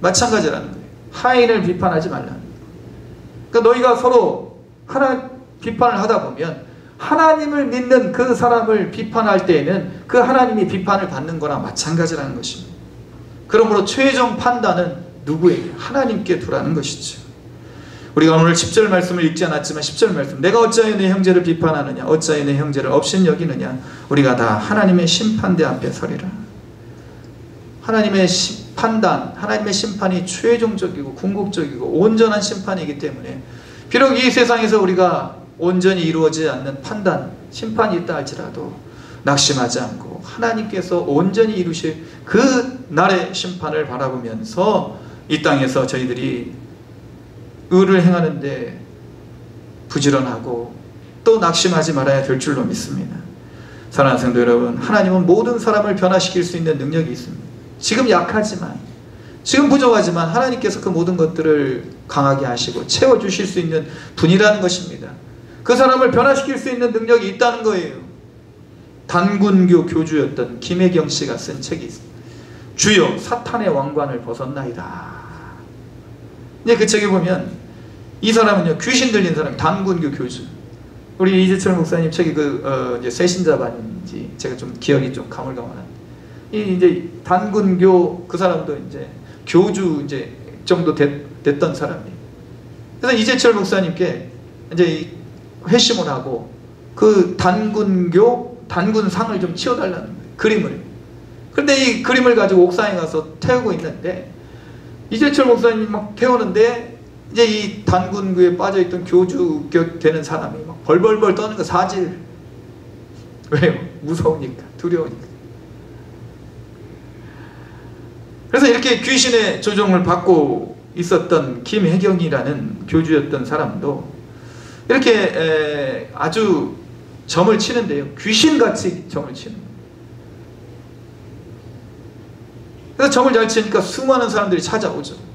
마찬가지라는 거예요. 하인을 비판하지 말라는 거예요. 그러니까 너희가 서로 하나 비판을 하다 보면 하나님을 믿는 그 사람을 비판할 때에는 그 하나님이 비판을 받는 거랑 마찬가지라는 것입니다. 그러므로 최종 판단은 누구에게? 하나님께 두라는 것이죠. 우리가 오늘 10절 말씀을 읽지 않았지만 10절 말씀, 내가 어찌하여 내 형제를 비판하느냐, 어찌하여 내 형제를 업신여기느냐, 우리가 다 하나님의 심판대 앞에 서리라. 하나님의 판단, 하나님의 심판이 최종적이고 궁극적이고 온전한 심판이기 때문에, 비록 이 세상에서 우리가 온전히 이루어지지 않는 판단, 심판이 있다 할지라도 낙심하지 않고 하나님께서 온전히 이루실 그 날의 심판을 바라보면서 이 땅에서 저희들이 의를 행하는데 부지런하고 또 낙심하지 말아야 될 줄로 믿습니다. 사랑하는 성도 여러분, 하나님은 모든 사람을 변화시킬 수 있는 능력이 있습니다. 지금 약하지만, 지금 부족하지만 하나님께서 그 모든 것들을 강하게 하시고 채워주실 수 있는 분이라는 것입니다. 그 사람을 변화시킬 수 있는 능력이 있다는 거예요. 단군교 교주였던 김혜경 씨가 쓴 책이 있습니다. 주여 사탄의 왕관을 벗었나이다. 이제 그 책에 보면 이 사람은요, 귀신 들린 사람, 단군교 교주. 우리 이재철 목사님 책이 이제 새신자반인지 제가 좀 기억이 좀 가물가물한데, 이제 단군교 그 사람도 이제 교주 이제 정도 됐던 사람이에요. 그래서 이재철 목사님께 이제 회심을 하고 그 단군상을 좀 치워달라는 거예요. 그림을. 그런데 이 그림을 가지고 옥상에 가서 태우고 있는데, 이재철 목사님이 막 태우는데 이제 이 단군교에 빠져있던 교주 되는 사람이 막 벌벌벌 떠는 거, 사질. 왜요? 무서우니까, 두려우니까. 그래서 이렇게 귀신의 조종을 받고 있었던 김혜경이라는 교주였던 사람도 이렇게 아주 점을 치는데요, 귀신같이 점을 치는 거예요. 그래서 점을 잘 치니까 수많은 사람들이 찾아오죠.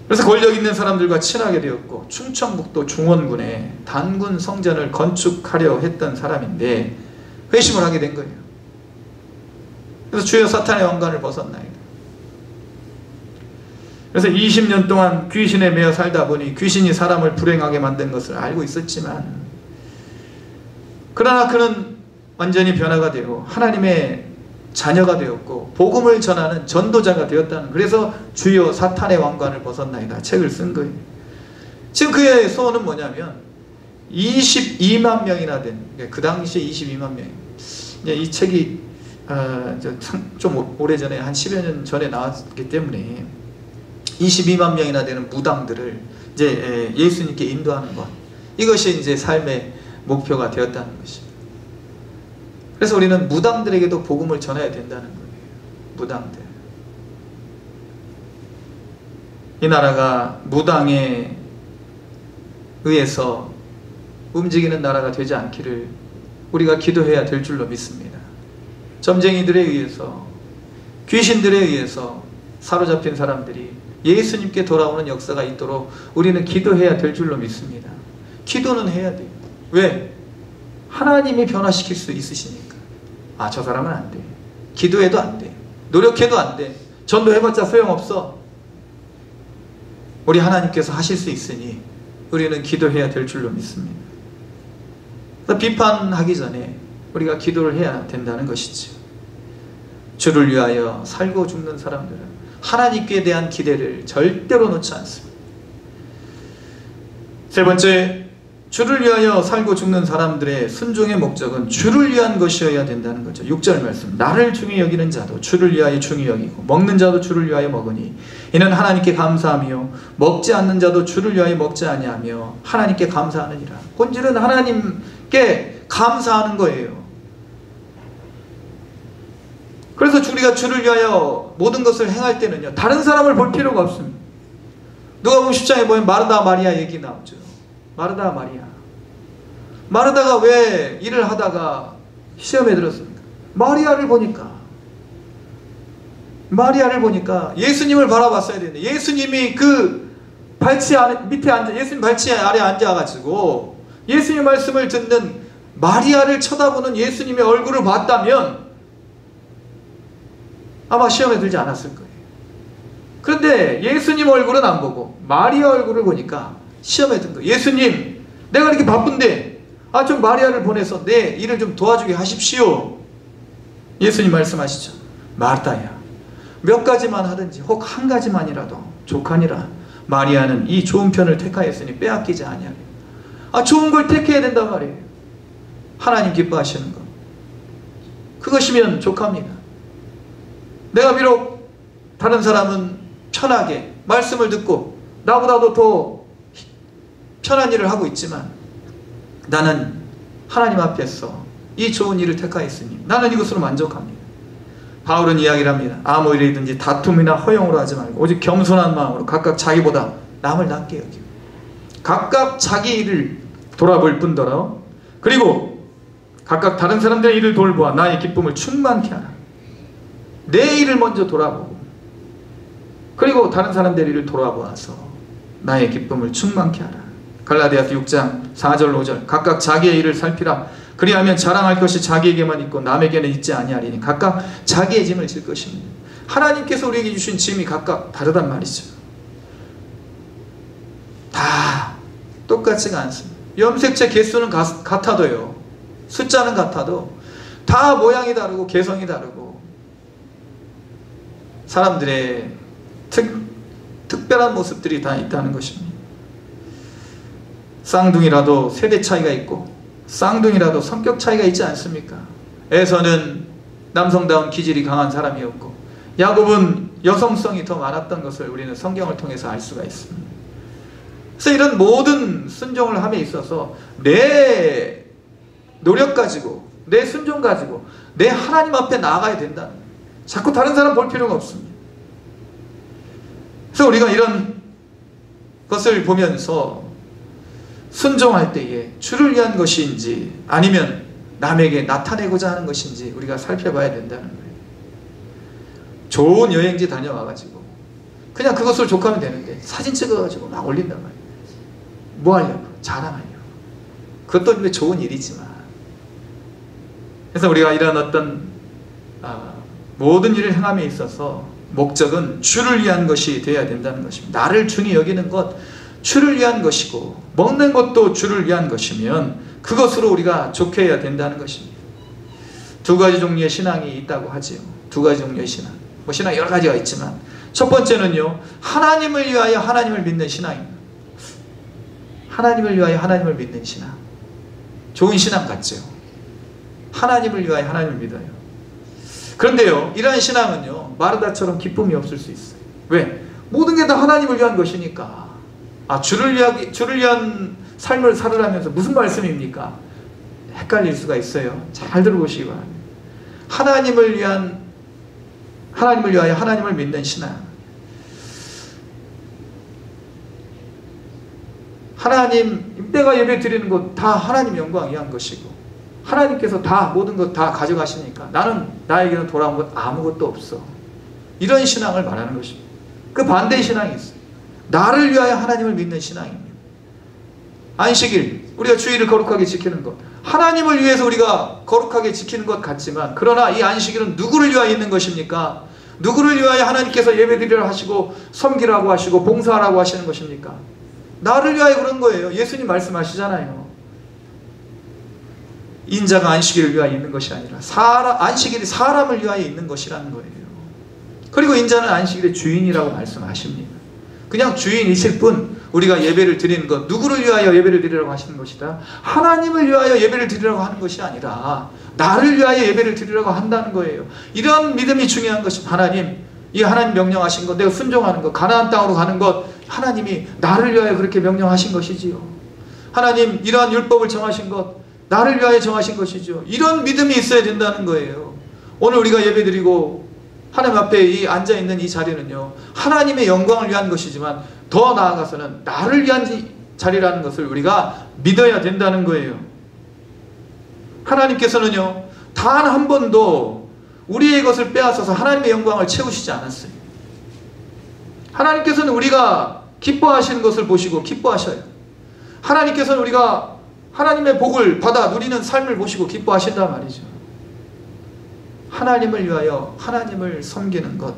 그래서 권력 있는 사람들과 친하게 되었고, 충청북도 중원군에 단군 성전을 건축하려 했던 사람인데 회심을 하게 된 거예요. 그래서 주여 사탄의 왕관을 벗었나이다. 그래서 20년 동안 귀신에 매여 살다 보니 귀신이 사람을 불행하게 만든 것을 알고 있었지만, 그러나 그는 완전히 변화가 되고 하나님의 자녀가 되었고 복음을 전하는 전도자가 되었다는, 그래서 주여 사탄의 왕관을 벗었나이다 책을 쓴 거예요. 지금 그의 소원은 뭐냐면 22만 명이나 된, 그 당시에 22만 명, 이 책이 좀 오래전에 한 10여 년 전에 나왔기 때문에 22만 명이나 되는 무당들을 이제 예수님께 인도하는 것, 이것이 이제 삶의 목표가 되었다는 것입니다. 그래서 우리는 무당들에게도 복음을 전해야 된다는 거예요. 무당들. 이 나라가 무당에 의해서 움직이는 나라가 되지 않기를 우리가 기도해야 될 줄로 믿습니다. 점쟁이들에 의해서, 귀신들에 의해서 사로잡힌 사람들이 예수님께 돌아오는 역사가 있도록 우리는 기도해야 될 줄로 믿습니다. 기도는 해야 돼요. 왜? 하나님이 변화시킬 수 있으시니까. 아, 저 사람은 안 돼. 기도해도 안 돼. 노력해도 안 돼. 전도해봤자 소용없어. 우리 하나님께서 하실 수 있으니 우리는 기도해야 될 줄로 믿습니다. 비판하기 전에 우리가 기도를 해야 된다는 것이죠. 주를 위하여 살고 죽는 사람들은 하나님께 대한 기대를 절대로 놓지 않습니다. 세 번째, 주를 위하여 살고 죽는 사람들의 순종의 목적은 주를 위한 것이어야 된다는 거죠. 6절 말씀, 나를 중히 여기는 자도 주를 위하여 중히 여기고 먹는 자도 주를 위하여 먹으니 이는 하나님께 감사하며 먹지 않는 자도 주를 위하여 먹지 아니하며 하나님께 감사하느니라. 본질은 하나님께 감사하는 거예요. 그래서 우리가 주를 위하여 모든 것을 행할 때는요, 다른 사람을 볼 필요가 없습니다. 누가복음 10장에 보면 마르다 마리아 얘기 나오죠. 마르다 마리아. 마르다가 왜 일을 하다가 시험에 들었습니까? 마리아를 보니까 예수님을 바라봤어야 되는데, 예수님이 그 발치 밑에 앉아, 예수님 발치 아래 앉아가지고 예수님 말씀을 듣는 마리아를 쳐다보는 예수님의 얼굴을 봤다면 아마 시험에 들지 않았을 거예요. 그런데 예수님 얼굴은 안 보고 마리아 얼굴을 보니까 시험에 든 거예요. 예수님, 내가 이렇게 바쁜데 좀 마리아를 보내서 내 일을 좀 도와주게 하십시오. 예수님 말씀하시죠. 마르다야, 몇 가지만 하든지 혹 한 가지만이라도 족하니라. 마리아는 이 좋은 편을 택하였으니 빼앗기지 아니하리라. 좋은 걸 택해야 된단 말이에요. 하나님 기뻐하시는 것, 그것이면 족합니다. 내가 비록 다른 사람은 편하게 말씀을 듣고 나보다도 더 편한 일을 하고 있지만 나는 하나님 앞에서 이 좋은 일을 택하였으니 나는 이것으로 만족합니다. 바울은 이야기를 합니다. 아무 일이든지 다툼이나 허용으로 하지 말고 오직 겸손한 마음으로 각각 자기보다 남을 낫게 여기고 각각 자기 일을 돌아볼 뿐더러 그리고 각각 다른 사람들의 일을 돌보아 나의 기쁨을 충만케 하라. 내 일을 먼저 돌아보고 그리고 다른 사람들의 일을 돌아보아서 나의 기쁨을 충만케 하라. 갈라디아서 6장 4절 5절 각각 자기의 일을 살피라. 그리하면 자랑할 것이 자기에게만 있고 남에게는 있지 아니하리니 각각 자기의 짐을 질 것입니다. 하나님께서 우리에게 주신 짐이 각각 다르단 말이죠. 다 똑같지가 않습니다. 염색체 개수는 같아도요, 숫자는 같아도 다 모양이 다르고 개성이 다르고 사람들의 특별한 모습들이 다 있다는 것입니다. 쌍둥이라도 세대 차이가 있고 쌍둥이라도 성격 차이가 있지 않습니까? 에서는 남성다운 기질이 강한 사람이었고 야곱은 여성성이 더 많았던 것을 우리는 성경을 통해서 알 수가 있습니다. 그래서 이런 모든 순종을 함에 있어서 내 노력 가지고 내 순종 가지고 내 하나님 앞에 나아가야 된다는 거예요. 자꾸 다른 사람 볼 필요가 없습니다. 그래서 우리가 이런 것을 보면서 순종할 때에 주를 위한 것인지 아니면 남에게 나타내고자 하는 것인지 우리가 살펴봐야 된다는 거예요. 좋은 여행지 다녀와가지고 그냥 그것을 족하면 되는데 사진 찍어가지고 막 올린단 말이에요. 뭐 하려고? 자랑하려고. 그것도 좋은 일이지만 그래서 우리가 이런 어떤 모든 일을 행함에 있어서 목적은 주를 위한 것이 되어야 된다는 것입니다. 나를 중히 여기는 것, 주를 위한 것이고 먹는 것도 주를 위한 것이면 그것으로 우리가 족해야 된다는 것입니다. 두 가지 종류의 신앙이 있다고 하지요. 두 가지 종류의 신앙. 신앙 여러 가지가 있지만 첫 번째는요, 하나님을 위하여 하나님을 믿는 신앙입니다. 하나님을 위하여 하나님을 믿는 신앙. 좋은 신앙 같죠. 하나님을 위하여 하나님을 믿어요. 그런데요, 이러한 신앙은요, 마르다처럼 기쁨이 없을 수 있어요. 왜? 모든 게 다 하나님을 위한 것이니까. 주를 위한 삶을 살으라면서 무슨 말씀입니까? 헷갈릴 수가 있어요. 잘 들어보시기 바랍니다. 하나님을 위하여 하나님을 믿는 신앙. 하나님, 내가 예배 드리는 것 다 하나님 영광 위한 것이고 하나님께서 다 모든 것 다 가져가시니까 나에게는 돌아온 것 아무것도 없어. 이런 신앙을 말하는 것입니다. 그 반대의 신앙이 있어요. 나를 위하여 하나님을 믿는 신앙입니다. 안식일, 우리가 주일을 거룩하게 지키는 것, 하나님을 위해서 우리가 거룩하게 지키는 것 같지만 그러나 이 안식일은 누구를 위하여 있는 것입니까? 누구를 위하여 하나님께서 예배드리라 하시고 섬기라고 하시고 봉사하라고 하시는 것입니까? 나를 위하여 그런 거예요. 예수님 말씀하시잖아요. 인자가 안식일을 위하여 있는 것이 아니라 안식일이 사람을 위하여 있는 것이라는 거예요. 그리고 인자는 안식일의 주인이라고 말씀하십니다. 그냥 주인이실 뿐 우리가 예배를 드리는 것, 누구를 위하여 예배를 드리라고 하시는 것이다? 하나님을 위하여 예배를 드리라고 하는 것이 아니라 나를 위하여 예배를 드리라고 한다는 거예요. 이런 믿음이 중요한 것입니다. 하나님 명령하신 것, 내가 순종하는 것, 가나안 땅으로 가는 것, 하나님이 나를 위하여 그렇게 명령하신 것이지요. 하나님 이러한 율법을 정하신 것, 나를 위하여 정하신 것이죠. 이런 믿음이 있어야 된다는 거예요. 오늘 우리가 예배드리고 하나님 앞에 이 앉아있는 이 자리는요, 하나님의 영광을 위한 것이지만 더 나아가서는 나를 위한 자리라는 것을 우리가 믿어야 된다는 거예요. 하나님께서는요, 단 한 번도 우리의 것을 빼앗아서 하나님의 영광을 채우시지 않았어요. 하나님께서는 우리가 기뻐하시는 것을 보시고 기뻐하셔요. 하나님께서는 우리가 하나님의 복을 받아 누리는 삶을 보시고 기뻐하신단 말이죠. 하나님을 위하여 하나님을 섬기는 것,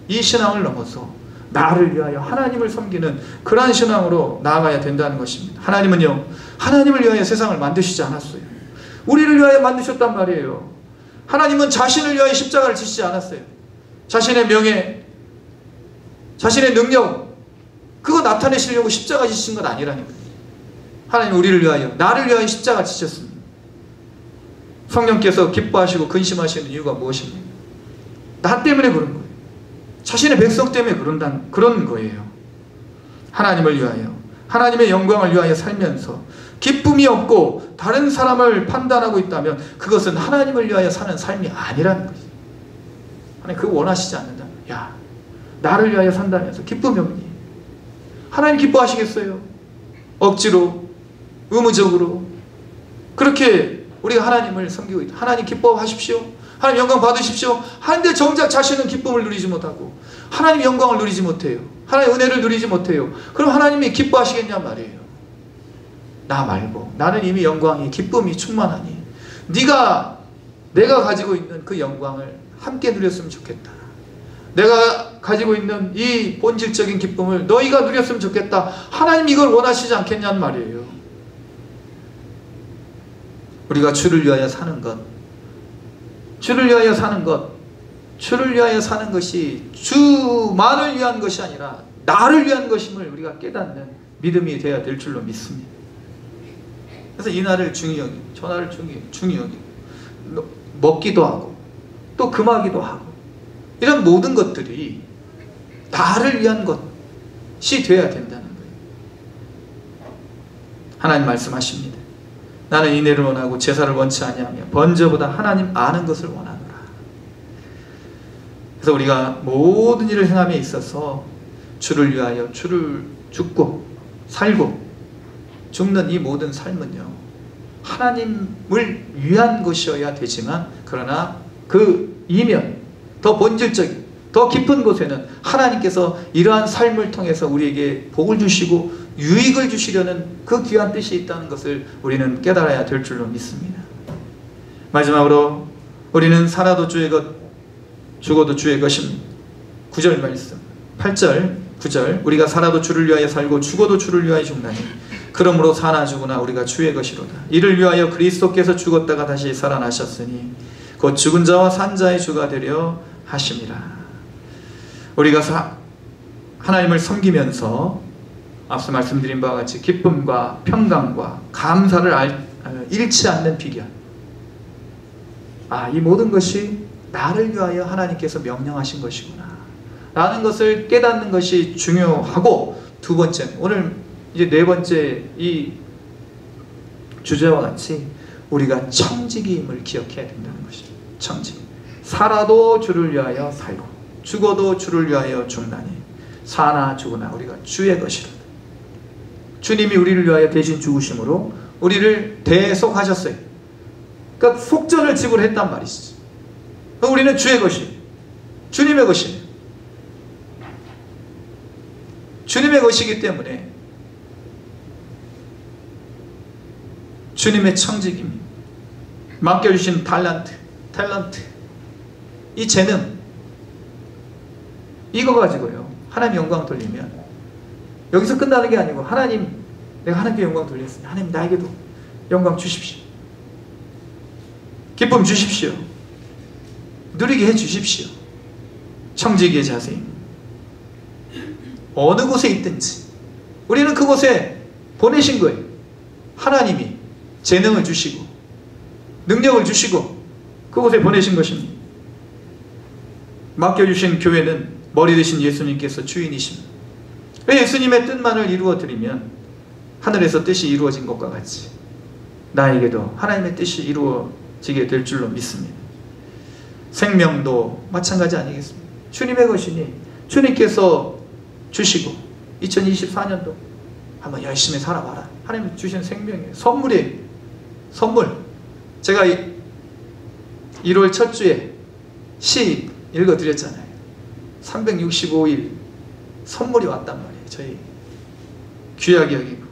이 신앙을 넘어서 나를 위하여 하나님을 섬기는 그러한 신앙으로 나아가야 된다는 것입니다. 하나님은요, 하나님을 위하여 세상을 만드시지 않았어요. 우리를 위하여 만드셨단 말이에요. 하나님은 자신을 위하여 십자가를 지시지 않았어요. 자신의 명예, 자신의 능력, 그거 나타내시려고 십자가 지신 것 아니라니까요. 하나님 우리를 위하여, 나를 위하여 십자가 지셨습니다. 성령께서 기뻐하시고 근심하시는 이유가 무엇입니까? 나 때문에 그런 거예요. 자신의 백성 때문에 그런 거예요. 하나님을 위하여, 하나님의 영광을 위하여 살면서 기쁨이 없고 다른 사람을 판단하고 있다면 그것은 하나님을 위하여 사는 삶이 아니라는 거죠. 하나님 그거 원하시지 않는다. 야, 나를 위하여 산다면서 기쁨이 없니? 하나님 기뻐하시겠어요? 억지로, 의무적으로 그렇게 우리가 하나님을 섬기고 있다. 하나님 기뻐하십시오. 하나님 영광 받으십시오. 하는데 정작 자신은 기쁨을 누리지 못하고 하나님 영광을 누리지 못해요. 하나님 은혜를 누리지 못해요. 그럼 하나님이 기뻐하시겠냐 말이에요. 나 말고 나는 이미 영광이 기쁨이 충만하니 내가 가지고 있는 그 영광을 함께 누렸으면 좋겠다. 내가 가지고 있는 이 본질적인 기쁨을 너희가 누렸으면 좋겠다. 하나님 이걸 원하시지 않겠냐는 말이에요. 우리가 주를 위하여 사는 것, 주를 위하여 사는 것, 주를 위하여 사는 것이 주만을 위한 것이 아니라 나를 위한 것임을 우리가 깨닫는 믿음이 되어야 될 줄로 믿습니다. 그래서 이 날을 중히 여기고 저 날을 중히 여기고 먹기도 하고 또 금하기도 하고 이런 모든 것들이 나를 위한 것이 되어야 된다는 거예요. 하나님 말씀하십니다. 나는 인애를 원하고 제사를 원치 아니하며 번제보다 하나님 아는 것을 원하노라. 그래서 우리가 모든 일을 행함에 있어서 주를 위하여 주를 죽고 살고 죽는 이 모든 삶은요, 하나님을 위한 것이어야 되지만 그러나 그 이면 더 본질적인 더 깊은 곳에는 하나님께서 이러한 삶을 통해서 우리에게 복을 주시고 유익을 주시려는 그 귀한 뜻이 있다는 것을 우리는 깨달아야 될 줄로 믿습니다. 마지막으로 우리는 살아도 주의 것, 죽어도 주의 것입니다. 9절 말씀, 8절, 9절 우리가 살아도 주를 위하여 살고 죽어도 주를 위하여 죽나니 그러므로 사나 죽으나 우리가 주의 것이로다. 이를 위하여 그리스도께서 죽었다가 다시 살아나셨으니 곧 죽은 자와 산 자의 주가 되려 하심이라. 우리가 하나님을 섬기면서 앞서 말씀드린 바와 같이 기쁨과 평강과 감사를 잃지 않는 비결, 이 모든 것이 나를 위하여 하나님께서 명령하신 것이구나 라는 것을 깨닫는 것이 중요하고, 두 번째, 오늘 이제 네 번째 이 주제와 같이 우리가 청지기임을 기억해야 된다는 것이죠. 청지기. 살아도 주를 위하여 살고 죽어도 주를 위하여 죽나니 사나 죽으나 우리가 주의 것이로다. 주님이 우리를 위하여 대신 죽으심으로 우리를 대속하셨어요. 그러니까 속전을 지불했단 말이죠. 우리는 주의 것이에요. 주님의 것이에요. 주님의 것이기 때문에 주님의 청지기입니다. 맡겨주신 탤런트, 이 재능, 이거 가지고요 하나님 영광 돌리면 여기서 끝나는 게 아니고, 하나님, 내가 하나님께 영광 돌렸으니 하나님 나에게도 영광 주십시오. 기쁨 주십시오. 누리게 해 주십시오. 청지기의 자세입니다. 어느 곳에 있든지 우리는 그곳에 보내신 거예요. 하나님이 재능을 주시고 능력을 주시고 그곳에 보내신 것입니다. 맡겨주신 교회는 머리 되신 예수님께서 주인이십니다. 예수님의 뜻만을 이루어드리면 하늘에서 뜻이 이루어진 것과 같이 나에게도 하나님의 뜻이 이루어지게 될 줄로 믿습니다. 생명도 마찬가지 아니겠습니까? 주님의 것이니 주님께서 주시고 2024년도 한번 열심히 살아봐라. 하나님 주신 생명이에요. 선물이에요. 선물. 제가 1월 첫 주에 시 읽어드렸잖아요. 365일 선물이 왔단 말이에요. 저희 귀하게 여기고.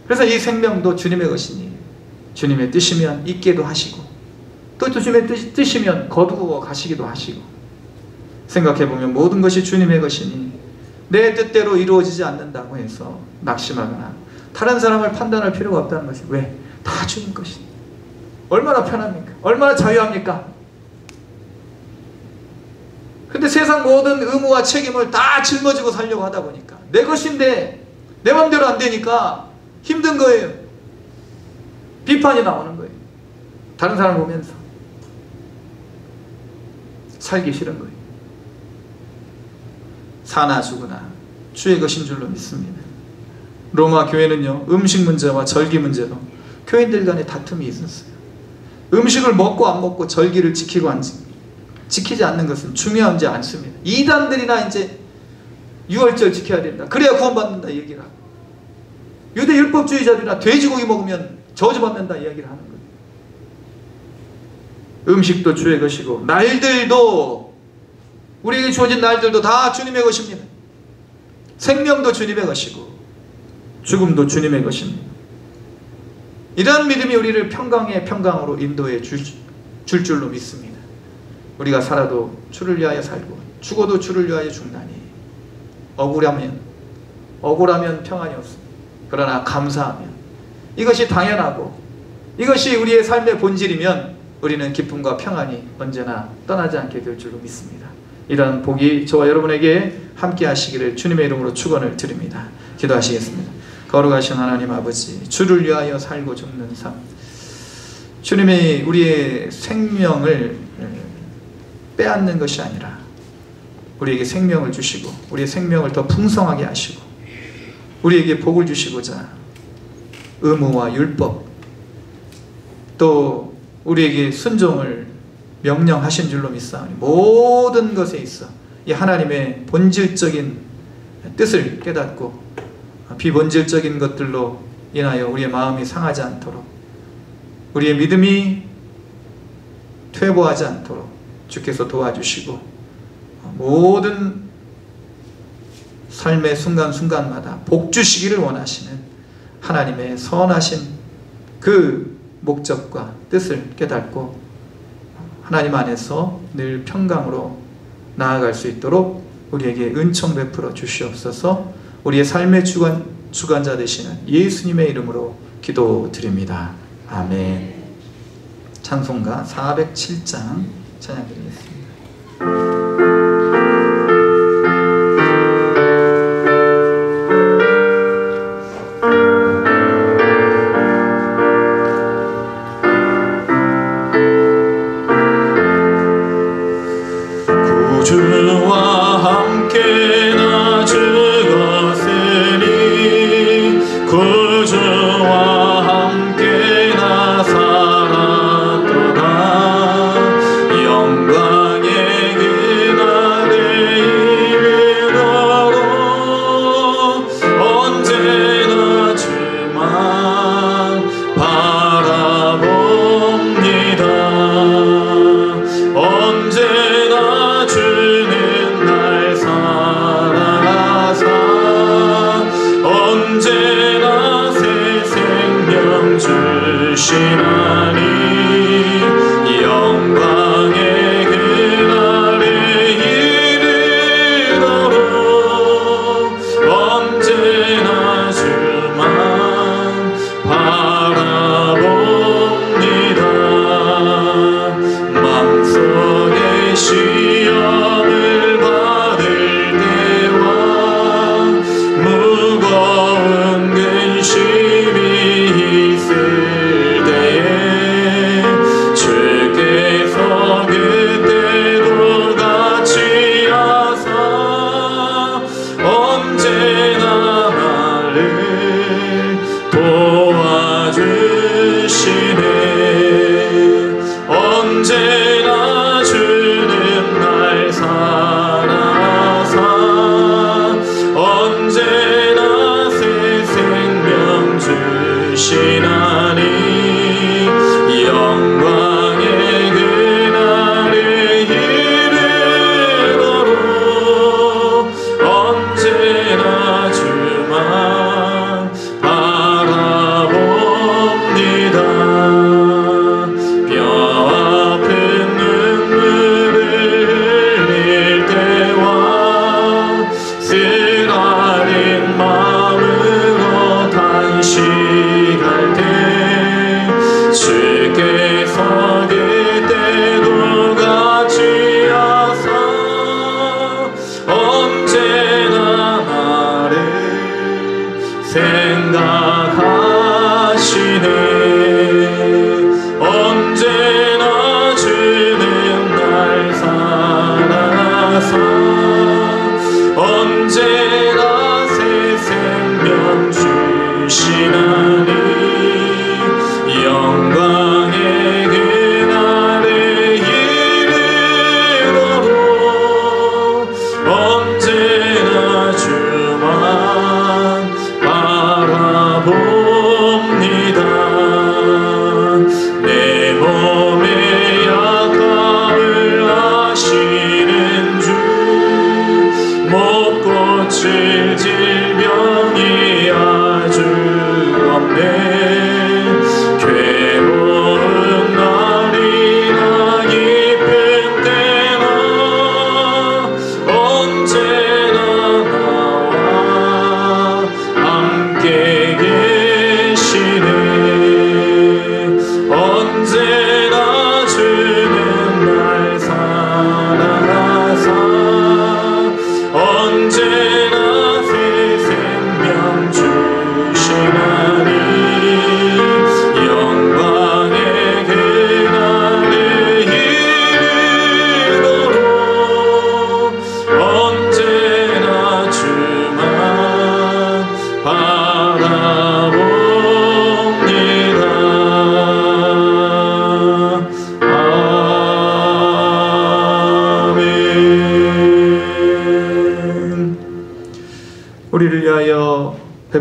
그래서 이 생명도 주님의 것이니 주님의 뜻이면 있게도 하시고 또 주님의 뜻이면 거두어 가시기도 하시고, 생각해보면 모든 것이 주님의 것이니 내 뜻대로 이루어지지 않는다고 해서 낙심하거나 다른 사람을 판단할 필요가 없다는 것이, 왜? 다 주님 것이니. 얼마나 편합니까? 얼마나 자유합니까? 근데 세상 모든 의무와 책임을 다 짊어지고 살려고 하다 보니까 내 것인데 내 맘대로 안 되니까 힘든 거예요. 비판이 나오는 거예요. 다른 사람 보면서 살기 싫은 거예요. 사나 죽으나 주의 것인 줄로 믿습니다. 로마 교회는요, 음식 문제와 절기 문제로 교인들 간에 다툼이 있었어요. 음식을 먹고 안 먹고 절기를 지키지 않는 것은 중요하지 않습니다. 이단들이나 이제 유월절 지켜야 된다, 그래야 구원받는다 얘기를 하고, 유대 율법주의자들이나 돼지고기 먹으면 저주받는다 이야기를 하는 거예요. 음식도 주의 것이고 날들도, 우리에게 주어진 날들도 다 주님의 것입니다. 생명도 주님의 것이고 죽음도 주님의 것입니다. 이러한 믿음이 우리를 평강의 평강으로 인도해 줄 줄로 믿습니다. 우리가 살아도 주를 위하여 살고 죽어도 주를 위하여 죽나니 억울하면 평안이 없습니다. 그러나 감사하면, 이것이 당연하고 이것이 우리의 삶의 본질이면 우리는 기쁨과 평안이 언제나 떠나지 않게 될 줄로 믿습니다. 이러한 복이 저와 여러분에게 함께 하시기를 주님의 이름으로 축원을 드립니다. 기도하시겠습니다. 거룩하신 하나님 아버지, 주를 위하여 살고 죽는 삶, 주님이 우리의 생명을 빼앗는 것이 아니라 우리에게 생명을 주시고 우리의 생명을 더 풍성하게 하시고 우리에게 복을 주시고자 의무와 율법, 또 우리에게 순종을 명령하신 줄로 믿사오니 모든 것에 있어 이 하나님의 본질적인 뜻을 깨닫고 비본질적인 것들로 인하여 우리의 마음이 상하지 않도록, 우리의 믿음이 퇴보하지 않도록 주께서 도와주시고 모든 삶의 순간순간마다 복 주시기를 원하시는 하나님의 선하신 그 목적과 뜻을 깨닫고 하나님 안에서 늘 평강으로 나아갈 수 있도록 우리에게 은총 베풀어 주시옵소서. 우리의 삶의 주관자 되시는 예수님의 이름으로 기도드립니다. 아멘. 찬송가 407장 찬양드리겠습니다. 무거운 근심이 있을 때에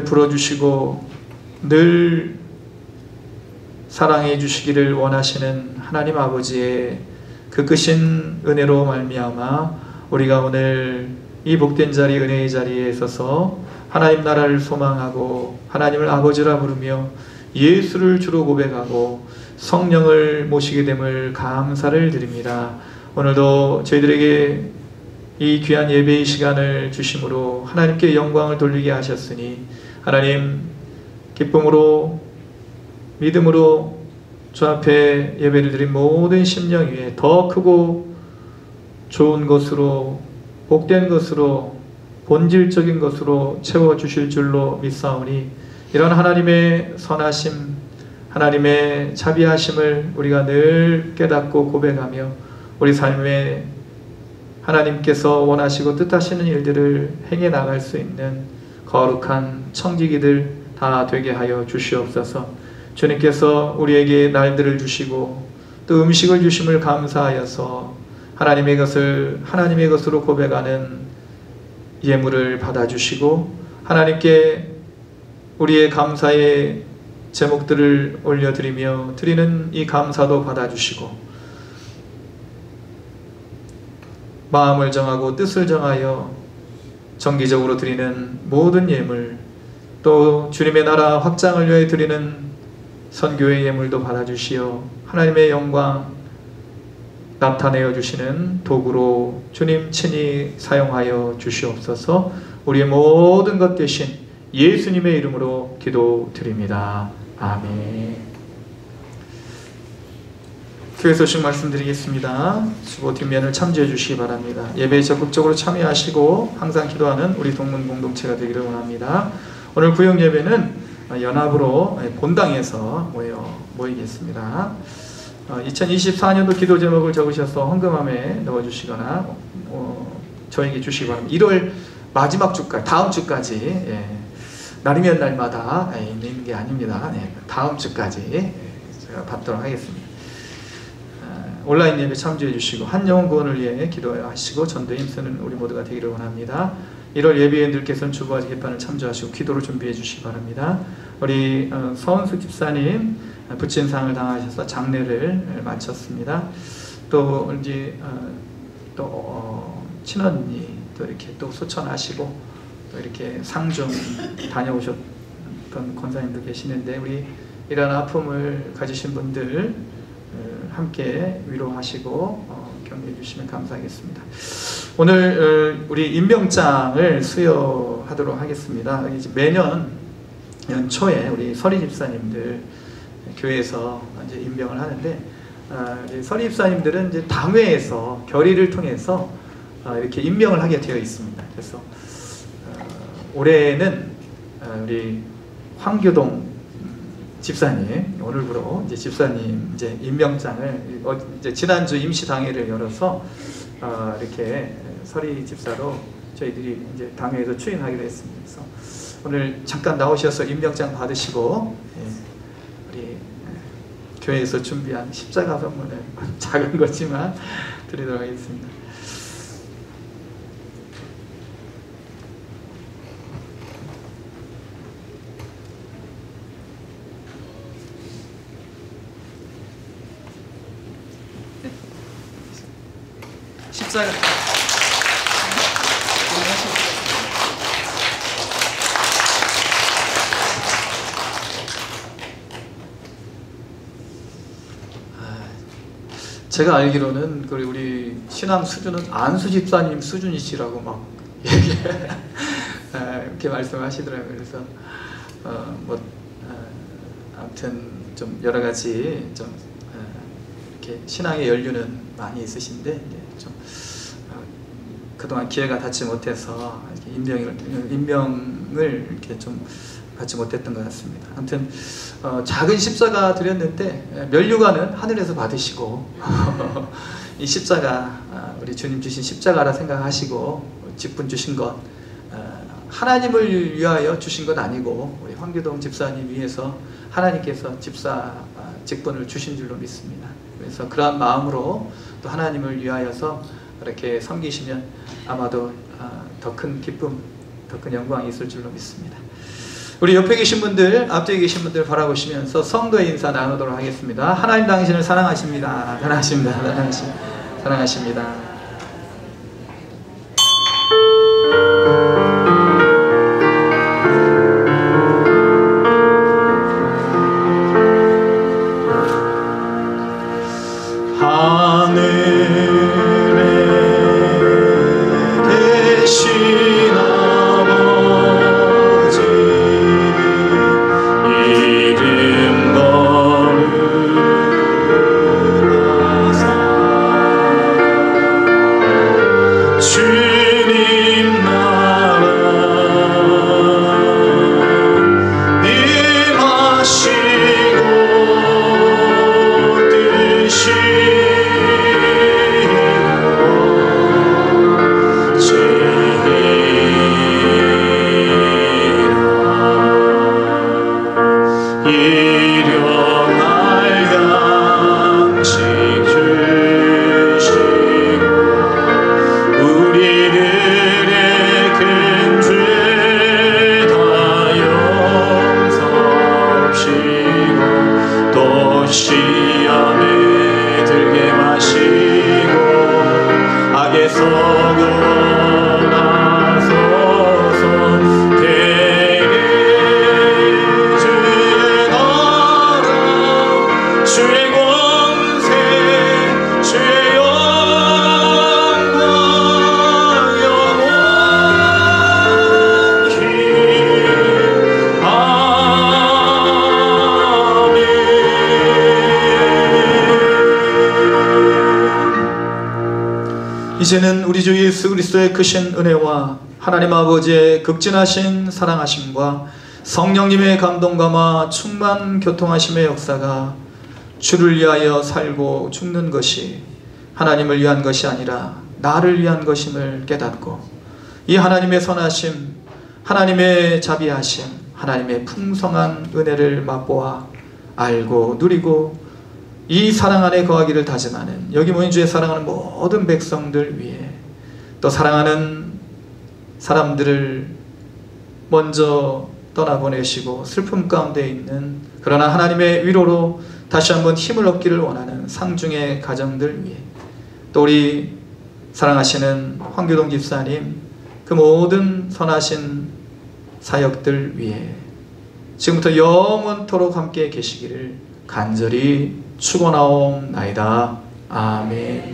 풀어주시고 늘 사랑해 주시기를 원하시는 하나님 아버지의 그 크신 은혜로 말미암아 우리가 오늘 이 복된 자리, 은혜의 자리에 서서 하나님 나라를 소망하고 하나님을 아버지라 부르며 예수를 주로 고백하고 성령을 모시게 됨을 감사를 드립니다. 오늘도 저희들에게 이 귀한 예배의 시간을 주심으로 하나님께 영광을 돌리게 하셨으니 하나님 기쁨으로 믿음으로 주 앞에 예배를 드린 모든 심령 위에 더 크고 좋은 것으로 복된 것으로 본질적인 것으로 채워주실 줄로 믿사오니 이런 하나님의 선하심, 하나님의 자비하심을 우리가 늘 깨닫고 고백하며 우리 삶에 하나님께서 원하시고 뜻하시는 일들을 행해 나갈 수 있는 거룩한 청지기들 다 되게 하여 주시옵소서. 주님께서 우리에게 날들을 주시고 또 음식을 주심을 감사하여서 하나님의 것을 하나님의 것으로 고백하는 예물을 받아주시고 하나님께 우리의 감사의 제목들을 올려드리며 드리는 이 감사도 받아주시고 마음을 정하고 뜻을 정하여 정기적으로 드리는 모든 예물 또 주님의 나라 확장을 위해 드리는 선교의 예물도 받아주시어 하나님의 영광 나타내어 주시는 도구로 주님 친히 사용하여 주시옵소서. 우리의 모든 것 대신 예수님의 이름으로 기도드립니다. 아멘. 교회 소식 말씀드리겠습니다. 수고 뒷면을 참조해 주시기 바랍니다. 예배에 적극적으로 참여하시고 항상 기도하는 우리 동문 공동체가 되기를 원합니다. 오늘 구역 예배는 연합으로 본당에서 모이겠습니다. 2024년도 기도 제목을 적으셔서 헌금함에 넣어주시거나 저에게 주시기 바랍니다. 1월 마지막 주까지, 다음 주까지 날이면 날마다 있는 게 아닙니다. 다음 주까지 제가 받도록 하겠습니다. 온라인 예배 참조해 주시고 한 영혼 구원을 위해 기도하시고 전도에 힘쓰는 우리 모두가 되기를 원합니다. 1월 예배인들께서는 주보아지 개판을 참조하시고 기도를 준비해 주시기 바랍니다. 우리 서은수 집사님 부친상을 당하셔서 장례를 마쳤습니다. 또 이제 친언니 또 이렇게 또 소천하시고 또 이렇게 상중 다녀오셨던 권사님도 계시는데 우리 이런 아픔을 가지신 분들 함께 위로하시고 격려해 주시면 감사하겠습니다. 오늘 우리 임명장을 수여하도록 하겠습니다. 이제 매년 연초에 우리 서리 집사님들 교회에서 이제 임명을 하는데 서리 집사님들은 이제 당회에서 결의를 통해서 이렇게 임명을 하게 되어 있습니다. 그래서 올해는 우리 황교동 집사님 오늘부로 이제 집사님 이제 임명장을 이제 지난주 임시 당회를 열어서 이렇게 서리 집사로 저희들이 이제 당회에서 추인하기로 했습니다. 그래서 오늘 잠깐 나오셔서 임명장 받으시고 우리 교회에서 준비한 십자가 선물을 작은 거지만 드리도록 하겠습니다. 십자가 제가 알기로는 우리 신앙 수준은 안수 집사님 수준이시라고 막 이렇게 말씀하시더라고요. 그래서 아무튼 좀 여러 가지 좀 이렇게 신앙의 연륜은 많이 있으신데 좀 그동안 기회가 닿지 못해서 이렇게 임명을 이렇게 좀 받지 못했던 것 같습니다. 아무튼 작은 십자가 드렸는데 면류관은 하늘에서 받으시고 이 십자가 우리 주님 주신 십자가라 생각하시고 직분 주신 것 하나님을 위하여 주신 건 아니고 우리 황교동 집사님 위해서 하나님께서 집사 직분을 주신 줄로 믿습니다. 그래서 그러한 마음으로 또 하나님을 위하여서 이렇게 섬기시면 아마도 더 큰 기쁨, 더 큰 영광이 있을 줄로 믿습니다. 우리 옆에 계신 분들, 앞뒤에 계신 분들 바라보시면서 성도의 인사 나누도록 하겠습니다. 하나님 당신을 사랑하십니다. 사랑하십니다. 사랑하십니다. 이제는 우리 주 예수 그리스도의 크신 은혜와 하나님 아버지의 극진하신 사랑하심과 성령님의 감동감화 충만 교통하심의 역사가 주를 위하여 살고 죽는 것이 하나님을 위한 것이 아니라 나를 위한 것임을 깨닫고 이 하나님의 선하심, 하나님의 자비하심, 하나님의 풍성한 은혜를 맛보아 알고 누리고 이 사랑 안에 거하기를 다짐하는 여기 모인 주의 사랑하는 모든 백성들 위해 또 사랑하는 사람들을 먼저 떠나보내시고 슬픔 가운데 있는 그러나 하나님의 위로로 다시 한번 힘을 얻기를 원하는 상중의 가정들 위해 또 우리 사랑하시는 황교동 집사님 그 모든 선하신 사역들 위해 지금부터 영원토록 함께 계시기를 간절히 축원하옵나이다. 아멘.